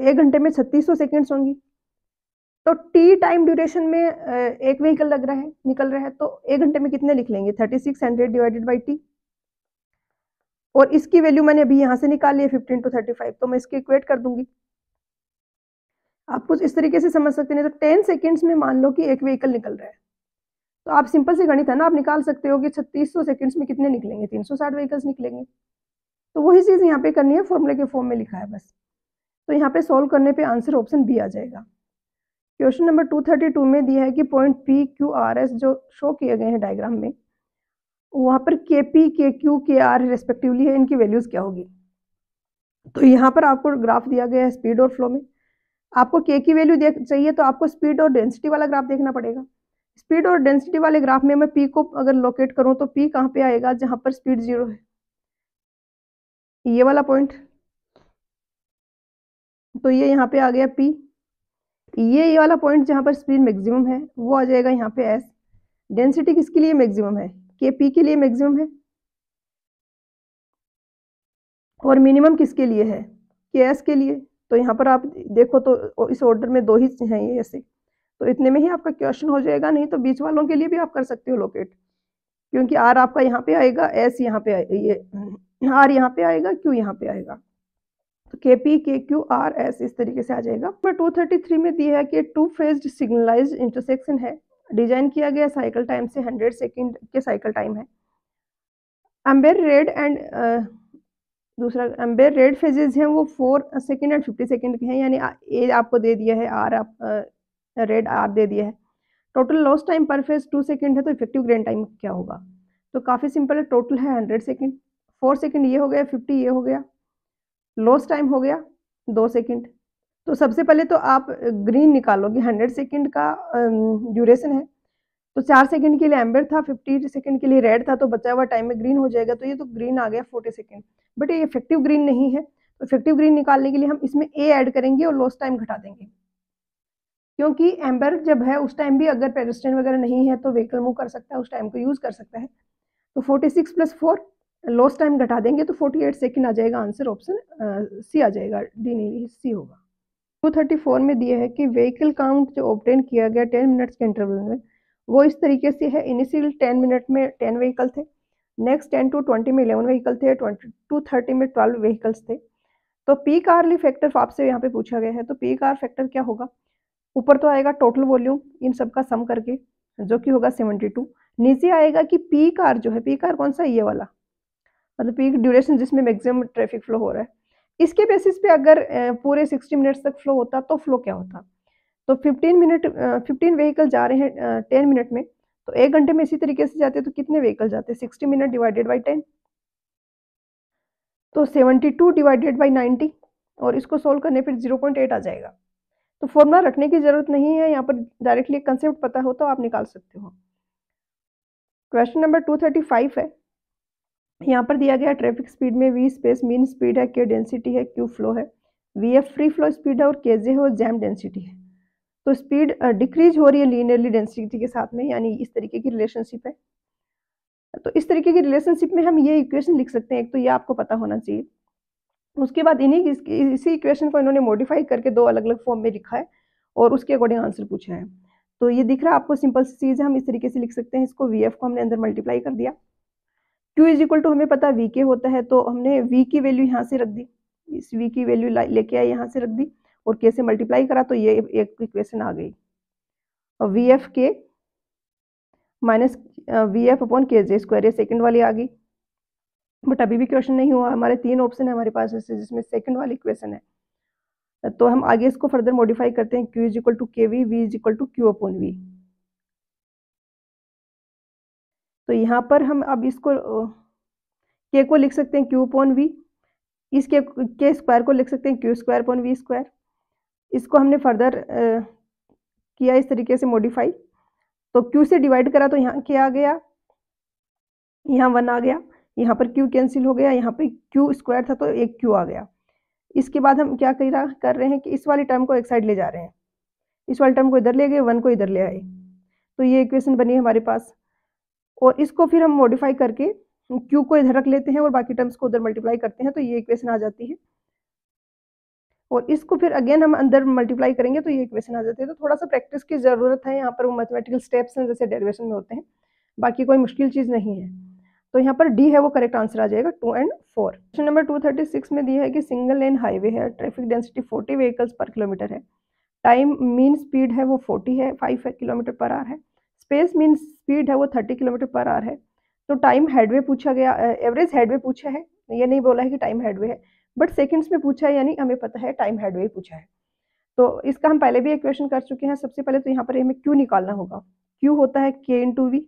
1 घंटे में 3600 सेकेंड्स होंगी। तो टी टाइम ड्यूरेशन में एक व्हीकल लग रहा है, निकल रहा है, तो 1 घंटे में कितने लिख लेंगे 3600 डिवाइडेड बाई टी, और इसकी वैल्यू मैंने अभी यहाँ से निकाली है 50 इंटू 35, तो मैं इसके इक्वेट कर दूंगी। आप कुछ इस तरीके से समझ सकते हैं। तो 10 सेकेंड्स में मान लो कि एक व्हीकल निकल रहा है, तो आप सिंपल से गणित है ना, आप निकाल सकते हो कि 3600 सेकेंड्स में कितने निकलेंगे, 360 व्हीकल्स निकलेंगे। तो वही चीज़ यहाँ पे करनी है, फॉर्मूले के फॉर्म में लिखा है बस। तो यहाँ पे सॉल्व करने पे आंसर ऑप्शन बी आ जाएगा। क्वेश्चन नंबर 232 में दिया है कि point P Q R S जो शो किए गए हैं डायग्राम में, वहाँ पर के पी के क्यू के आर रेस्पेक्टिवली है, इनकी वैल्यूज क्या होगी। तो यहाँ पर आपको ग्राफ दिया गया है स्पीड और फ्लो में, आपको के की वैल्यू चाहिए तो आपको स्पीड और डेंसिटी वाला ग्राफ देखना पड़ेगा। स्पीड और डेंसिटी वाले ग्राफ में मैं पी को अगर लोकेट करूँ तो पी कहाँ पे आएगा, जहाँ पर स्पीड 0 है, ये वाला पॉइंट। तो ये यहाँ पे आ गया पी। ये वाला पॉइंट जहाँ पर स्पीड मैक्सिमम है वो आ जाएगा यहाँ पे एस। डेंसिटी किसके लिए मैक्सिमम है, के पी के लिए मैक्सिमम है, और मिनिमम किसके लिए है, के एस के लिए। तो यहाँ पर आप देखो तो इस ऑर्डर में दो ही हैं ये ऐसे, तो इतने में ही आपका क्वेश्चन हो जाएगा। नहीं तो बीच वालों के लिए भी आप कर सकते हो लोकेट, क्योंकि आर आपका यहाँ पे आएगा, एस यहाँ पे ये आर यहाँ पे आएगा, क्यू यहाँ पे आएगा, तो के पी के क्यू आर एस इस तरीके से आ जाएगा। नंबर 233 में दिया है कि टू फेज्ड सिग्नलाइज्ड इंटरसेक्शन है, डिजाइन किया गया साइकिल टाइम से 100 सेकेंड के साइकिल टाइम है। एम्बेड रेड एंड दूसरा एम्बेड रेड फेजेस हैं वो 4 सेकेंड एंड 50 सेकेंड के हैं, यानी ए आपको दे दिया है, आर आप रेड आर दे दिया है। टोटल लॉस टाइम पर फेज 2 सेकेंड है, तो इफेक्टिव ग्रेन टाइम क्या होगा। तो काफ़ी सिंपल है, टोटल है 100 सेकेंड, 4 सेकेंड ये हो गया, 50 ये हो गया, लॉस टाइम हो गया 2 सेकेंड। तो सबसे पहले तो आप ग्रीन निकालोगे, 100 सेकेंड का ड्यूरेशन है, तो 4 सेकेंड के लिए एम्बर था, 50 सेकेंड के लिए रेड था, तो बचा हुआ टाइम में ग्रीन हो जाएगा। तो ये तो ग्रीन आ गया 40 सेकेंड, बट ये इफेक्टिव ग्रीन नहीं है। तो इफेक्टिव ग्रीन निकालने के लिए हम इसमें ए ऐड करेंगे और लॉस टाइम घटा देंगे, क्योंकि एम्बर जब है उस टाइम भी अगर पेडेस्ट्रियन वगैरह नहीं है तो व्हीकल मूव कर सकता है, उस टाइम को यूज कर सकता है। तो 46 + 4 लॉस टाइम घटा देंगे तो 48 सेकेंड आ जाएगा, आंसर ऑप्शन सी आ जाएगा, डी नहीं सी होगा। 234 में दिया है कि व्हीकल काउंट जो ऑब्टेन किया गया 10 मिनट्स के इंटरवल में, वो इस तरीके से है। इनिशियल 10 मिनट में 10 व्हीकल थे, नेक्स्ट 10 to 20 में 11 व्हीकल थे, 20 to 30 में 12 व्हीकल्स थे। तो पीक आवर्ली फैक्टर आपसे यहाँ पे पूछा गया है, तो पीक आवर फैक्टर क्या होगा, ऊपर तो आएगा टोटल वॉल्यूम इन सब का सम करके जो कि होगा 72, नीचे आएगा कि पीक आवर जो है, पीक आवर कौन सा, ये वाला, मतलब पीक ड्यूरेशन जिसमें मैक्सिमम ट्रैफिक फ्लो हो रहा है, इसके बेसिस पे अगर पूरे 60 मिनट्स तक फ्लो होता तो फ्लो क्या होता। तो 15 व्हीकल जा रहे हैं 10 मिनट में, तो 1 घंटे में इसी तरीके से जाते तो कितने व्हीकल जाते? 60 मिनट डिवाइडेड बाई 10, तो 72 डिवाइडेड बाई 90, और इसको सोल्व करने पर 0.8 आ जाएगा। तो फॉर्मूला रखने की जरूरत नहीं है, यहाँ पर डायरेक्टली कंसेप्ट पता हो तो आप निकाल सकते हो। क्वेश्चन नंबर 235 है। यहाँ पर दिया गया ट्रैफिक स्पीड में v स्पेस मीन स्पीड है, k डेंसिटी है, q फ्लो है, vf फ्री फ्लो स्पीड है और kj है वो जैम डेंसिटी है। तो स्पीड डिक्रीज हो रही है लीनियरली डेंसिटी के साथ में, यानी इस तरीके की रिलेशनशिप है। तो इस तरीके की रिलेशनशिप में हम ये इक्वेशन लिख सकते हैं, एक तो ये आपको पता होना चाहिए। उसके बाद इसी इक्वेशन को इन्होंने मॉडिफाई करके दो अलग अलग फॉर्म में लिखा है और उसके अकॉर्डिंग आंसर पूछा है। तो ये दिख रहा है आपको, सिंपल सी चीज़ है, हम इस तरीके से लिख सकते हैं इसको। vf को हमने अंदर मल्टीप्लाई कर दिया, q इज इक्वल टू हमें पता है vk होता है, तो हमने v की वैल्यू यहाँ से रख दी, इस v की वैल्यू लेके आए यहाँ से रख दी और k से मल्टीप्लाई करा, तो ये एक इक्वेशन आ गई। और vf k minus vf upon kj square, ये सेकंड वाली आ गई। बट अभी भी क्वेश्चन नहीं हुआ, हमारे 3 ऑप्शन है हमारे पास ऐसे, जिसमें सेकंड वाली इक्वेशन है। तो हम आगे इसको फर्दर मॉडिफाई करते हैं, q is equal to k v, v is equal to q upon v। तो यहाँ पर हम अब इसको k को लिख सकते हैं q अपॉन v, इसके के स्क्वायर को लिख सकते हैं q square upon v square. इसको हमने फर्दर किया इस तरीके से मॉडिफाई, तो q से डिवाइड करा तो यहाँ क्या आ गया, यहाँ 1 आ गया, यहाँ पर q कैंसिल हो गया, यहाँ पे q स्क्वायर था तो एक q आ गया। इसके बाद हम क्या कर रहे हैं कि इस वाली टर्म को एक साइड ले जा रहे हैं, इस वाली टर्म को इधर ले गए, 1 को इधर ले आए, तो ये इक्वेशन बनी है हमारे पास। और इसको फिर हम मॉडिफाई करके q को इधर रख लेते हैं और बाकी टर्म्स को उधर मल्टीप्लाई करते हैं, तो ये इक्वेशन आ जाती है। और इसको फिर अगेन हम अंदर मल्टीप्लाई करेंगे तो ये इक्वेशन आ जाती है। तो थोड़ा सा प्रैक्टिस की ज़रूरत है, यहाँ पर वो मैथमेटिकल स्टेप्स हैं जैसे डेरिवेशन में होते हैं, बाकी कोई मुश्किल चीज़ नहीं है। तो यहाँ पर डी है वो करेक्ट आंसर आ जाएगा, 2 और 4। क्वेश्चन नंबर 236 में दिया है कि सिंगल लेन हाईवे है, ट्रैफिक डेंसिटी 40 व्हीकल्स पर किलोमीटर है, टाइम मीन स्पीड है वो 40 है, 5 किलोमीटर पर आवर है, स्पेस मीन स्पीड है वो 30 किलोमीटर पर आवर है। तो टाइम हेडवे पूछा गया, एवरेज हेडवे पूछा है, ये नहीं बोला है कि टाइम हेडवे है, बट सेकंड्स में पूछा है, यानी हमें पता है टाइम हेडवे पूछा है। तो इसका हम पहले भी इक्वेशन कर चुके हैं। सबसे पहले तो यहाँ पर हमें क्यू निकालना होगा, क्यू होता है k इंटू वी,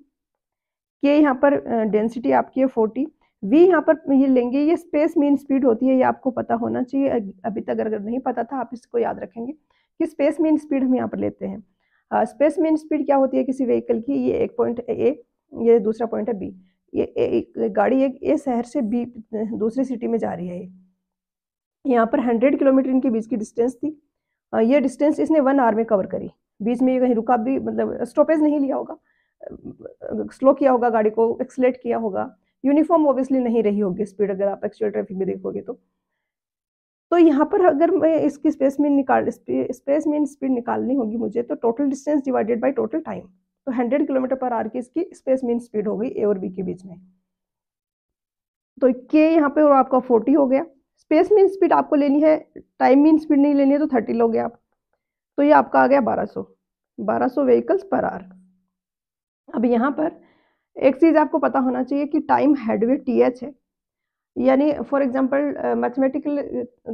के यहाँ पर डेंसिटी आपकी है 40, वी यहाँ पर ये लेंगे, ये स्पेस मीन स्पीड होती है, ये आपको पता होना चाहिए, अभी तक अगर नहीं पता था आप इसको याद रखेंगे कि स्पेस मीन स्पीड हम यहाँ पर लेते हैं। स्पेस मीन स्पीड क्या होती है किसी व्हीकल की, ये एक पॉइंट ए, ये दूसरा पॉइंट है बी, ये गाड़ी एक ए शहर से बी दूसरी सिटी में जा रही है, यहाँ पर 100 किलोमीटर इनके बीच की डिस्टेंस थी, ये डिस्टेंस इसने 1 आवर में कवर करी, बीच में ये कहीं रुका भी, मतलब स्टॉपेज नहीं लिया होगा, स्लो किया होगा गाड़ी को, एक्सलेट किया होगा, यूनिफॉर्म ऑब्वियसली नहीं रही होगी स्पीड, अगर आप एक्चुअल ट्रैफिक में देखोगे तो यहाँ पर अगर मैं इसकी स्पेस मीन स्पीड निकालनी होगी मुझे, तो total distance divided by total time, तो 100 किलोमीटर पर आवर की इसकी स्पेस मीन स्पीड हो गई ए और बी के बीच में। तो के यहाँ पे और आपका 40 हो गया, स्पेस मीन स्पीड आपको लेनी है, टाइम मीन स्पीड नहीं लेनी है, तो 30 लोगे आप, तो ये आपका आ गया 1200 व्हीकल्स पर आवर। अब यहाँ पर एक चीज़ आपको पता होना चाहिए कि टाइम हेडवे TH है, यानी फॉर एग्जांपल मैथमेटिकल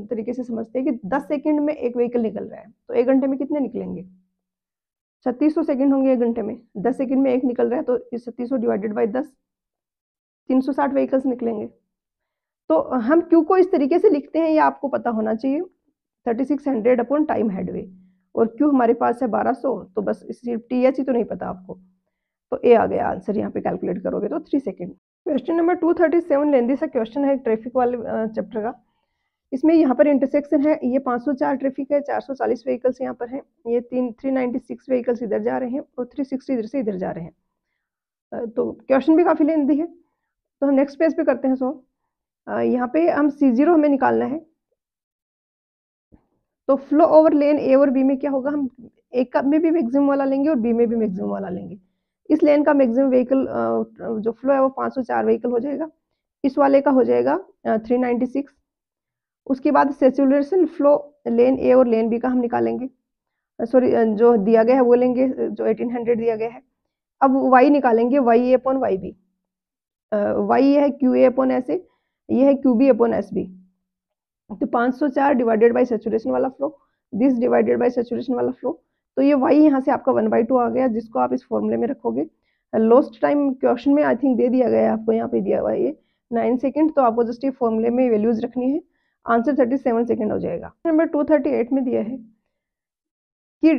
तरीके से समझते हैं कि 10 सेकंड में एक व्हीकल निकल रहा है, तो 1 घंटे में कितने निकलेंगे, 3600 सेकंड होंगे 1 घंटे में, 10 सेकंड में एक निकल रहा है, तो 3600 डिवाइडेड बाई 10, 360 व्हीकल्स निकलेंगे। तो हम क्यू को इस तरीके से लिखते हैं, ये आपको पता होना चाहिए, 3600 अपॉन टाइम हेडवे, और क्यू हमारे पास है 1200, तो बस सिर्फ TH ही तो नहीं पता आपको, तो ए आ गया आंसर, यहाँ पे कैलकुलेट करोगे तो 3 सेकंड। क्वेश्चन नंबर 237 लेंदी सा क्वेश्चन है ट्रैफिक वाले चैप्टर का। इसमें यहाँ पर इंटरसेक्शन है, ये 504 ट्रैफिक है, 440 व्हीकल्स यहाँ पर हैं, ये 396 व्हीकल्स इधर जा रहे हैं और 360 इधर से इधर जा रहे हैं। तो क्वेश्चन भी काफ़ी लेंदी है, तो हम नेक्स्ट पेज पे करते हैं। सो यहाँ पे हम C0 हमें निकालना है, तो फ्लो ओवर लेन ए और बी में क्या होगा, हम एक में भी मैक्सिमम वाला लेंगे और बी में भी मैक्सिमम वाला लेंगे। इस लेन का मैक्सिमम व्हीकल जो फ्लो है वो 504 व्हीकल हो जाएगा, इस वाले का हो जाएगा 396। उसके बाद सैचुरेशन फ्लो लेन ए और लेन बी का हम निकालेंगे, सॉरी जो दिया गया है वो लेंगे, जो 1800 दिया गया है। अब y निकालेंगे, Y A upon Y B, Y ये है Q A upon S A, ये है Q B upon S B. तो 504 डिवाइडेड बाई सैचुरेशन वाला flow, this divided by saturation वाला फ्लो, तो ये y यहाँ से आपका 1/2 आ गया, जिसको आप इस फॉर्मूले में रखोगे लॉस्ट टाइम क्वेश्चन में आई थिंक दे दिया गया है आपको, यहाँ पे दिया हुआ है ये 9 सेकंड, तो आपको जस्ट ये फॉर्मूले में वैल्यूज रखनी है, आंसर 37 सेकंड हो जाएगा। नंबर 238 में दिया है कि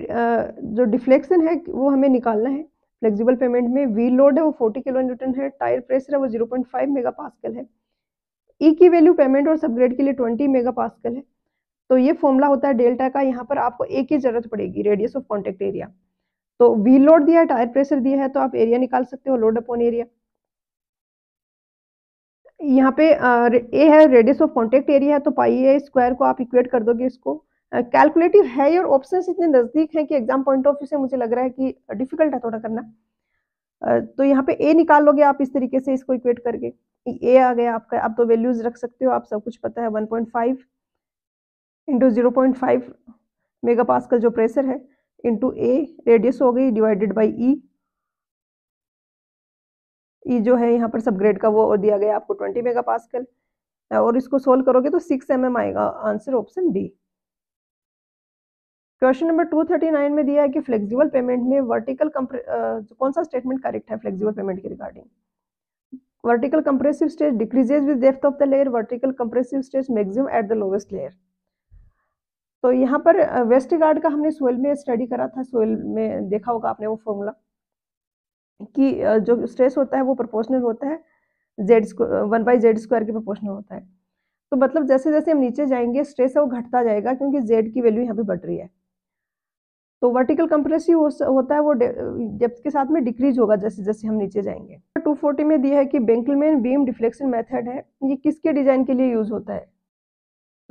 जो डिफ्लेक्शन है वो हमें निकालना है। फ्लेक्सिबल पेमेंट में व्हील लोड है वो 40 किलो न्यूटन है, टायर प्रेशर है वो 0.5 मेगा पास्कल है, ई की वैल्यू पेमेंट और सबग्रेड के लिए 20 मेगा पास्कल है। तो ये फॉर्मूला होता है डेल्टा का, यहाँ पर आपको ए की जरूरत पड़ेगी, रेडियस ऑफ कॉन्टेक्ट एरिया। तो व्हील लोड दिया है, टायर प्रेशर दिया है, तो आप एरिया निकाल सकते हो, लोड अपॉन एरिया। यहाँ पे ए है रेडियस ऑफ कॉन्टेक्ट एरिया है, तो पाई ए स्क्वायर को आप इक्वेट कर दोगे इसको। कैलकुलेटिव है और ऑप्शंस इतने नजदीक हैं कि एग्जाम पॉइंट ऑफ व्यू से मुझे लग रहा है कि डिफिकल्ट है थोड़ा करना। तो यहाँ पे ए निकाल लोगे आप इस तरीके से इसको इक्वेट करके, ए आ गया आपका। अब तो वैल्यूज रख सकते हो आप, सब कुछ पता है, 1.5 इंटू 0.5 मेगा पास्कल जो प्रेशर है, इंटू ए रेडियस हो गई, डिवाइडेड बाई ई जो है यहाँ पर सबग्रेड का वो दिया गया आपको 20 मेगा पास्कल, और इसको सोल्व करोगे तो 6 mm आएगा, answer option D. Question number 239 में दिया है कि फ्लेक्सिबल पेमेंट में वर्टिकल कौन सा स्टेटमेंट करेक्ट है फ्लेक्सिबल पेमेंट के regarding? Vertical compressive stress decreases with depth of the layer, vertical compressive stress maximum at the lowest layer. तो यहाँ पर वेस्टगार्ड का हमने सोइल में स्टडी करा था, सोइल में देखा होगा आपने वो फॉर्मूला कि जो स्ट्रेस होता है वो प्रोपोर्शनल होता है जेड स्क्वायर 1/z स्क्वायर के प्रोपोर्शनल होता है। तो मतलब जैसे जैसे हम नीचे जाएंगे स्ट्रेस है वो घटता जाएगा, क्योंकि जेड की वैल्यू यहाँ पे बढ़ रही है। तो वर्टिकल कंप्रेसिव होता है वो डेप्थ के साथ में डिक्रीज होगा जैसे जैसे हम नीचे जाएंगे। 240 में दिया है कि बेंकलमैन बीम डिफ्लेक्शन मेथड है, ये किसके डिजाइन के लिए यूज होता है?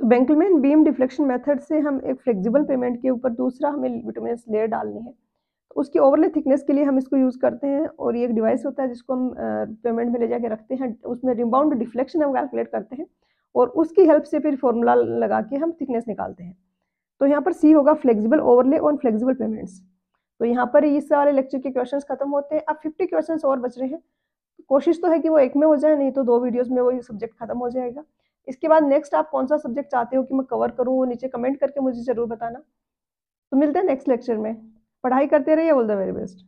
तो बेंकलमैन बीम डिफ्लेक्शन मेथड से हम एक फ्लेक्सिबल पेमेंट के ऊपर दूसरा हमें बिटुमिनस लेयर डालनी है, तो उसकी ओवरले थिकनेस के लिए हम इसको यूज करते हैं। और ये एक डिवाइस होता है जिसको हम पेमेंट में ले जाके रखते हैं, उसमें रिबाउंड डिफ्लेक्शन हम कैलकुलेट करते हैं और उसकी हेल्प से फिर फॉर्मूला लगा के हम थिकनेस निकालते हैं। तो यहाँ पर सी होगा flexible overlay on flexible payments. तो यहाँ पर इस वाले लेक्चर के क्वेश्चंस खत्म होते हैं। अब 50 क्वेश्चंस और बच रहे हैं, कोशिश तो है कि वो एक में हो जाए, नहीं तो 2 वीडियोस में वो सब्जेक्ट खत्म हो जाएगा। इसके बाद नेक्स्ट आप कौन सा सब्जेक्ट चाहते हो कि मैं कवर करूँ, वो नीचे कमेंट करके मुझे जरूर बताना। तो मिलते हैं नेक्स्ट लेक्चर में, पढ़ाई करते रहिए, ऑल द वेरी बेस्ट।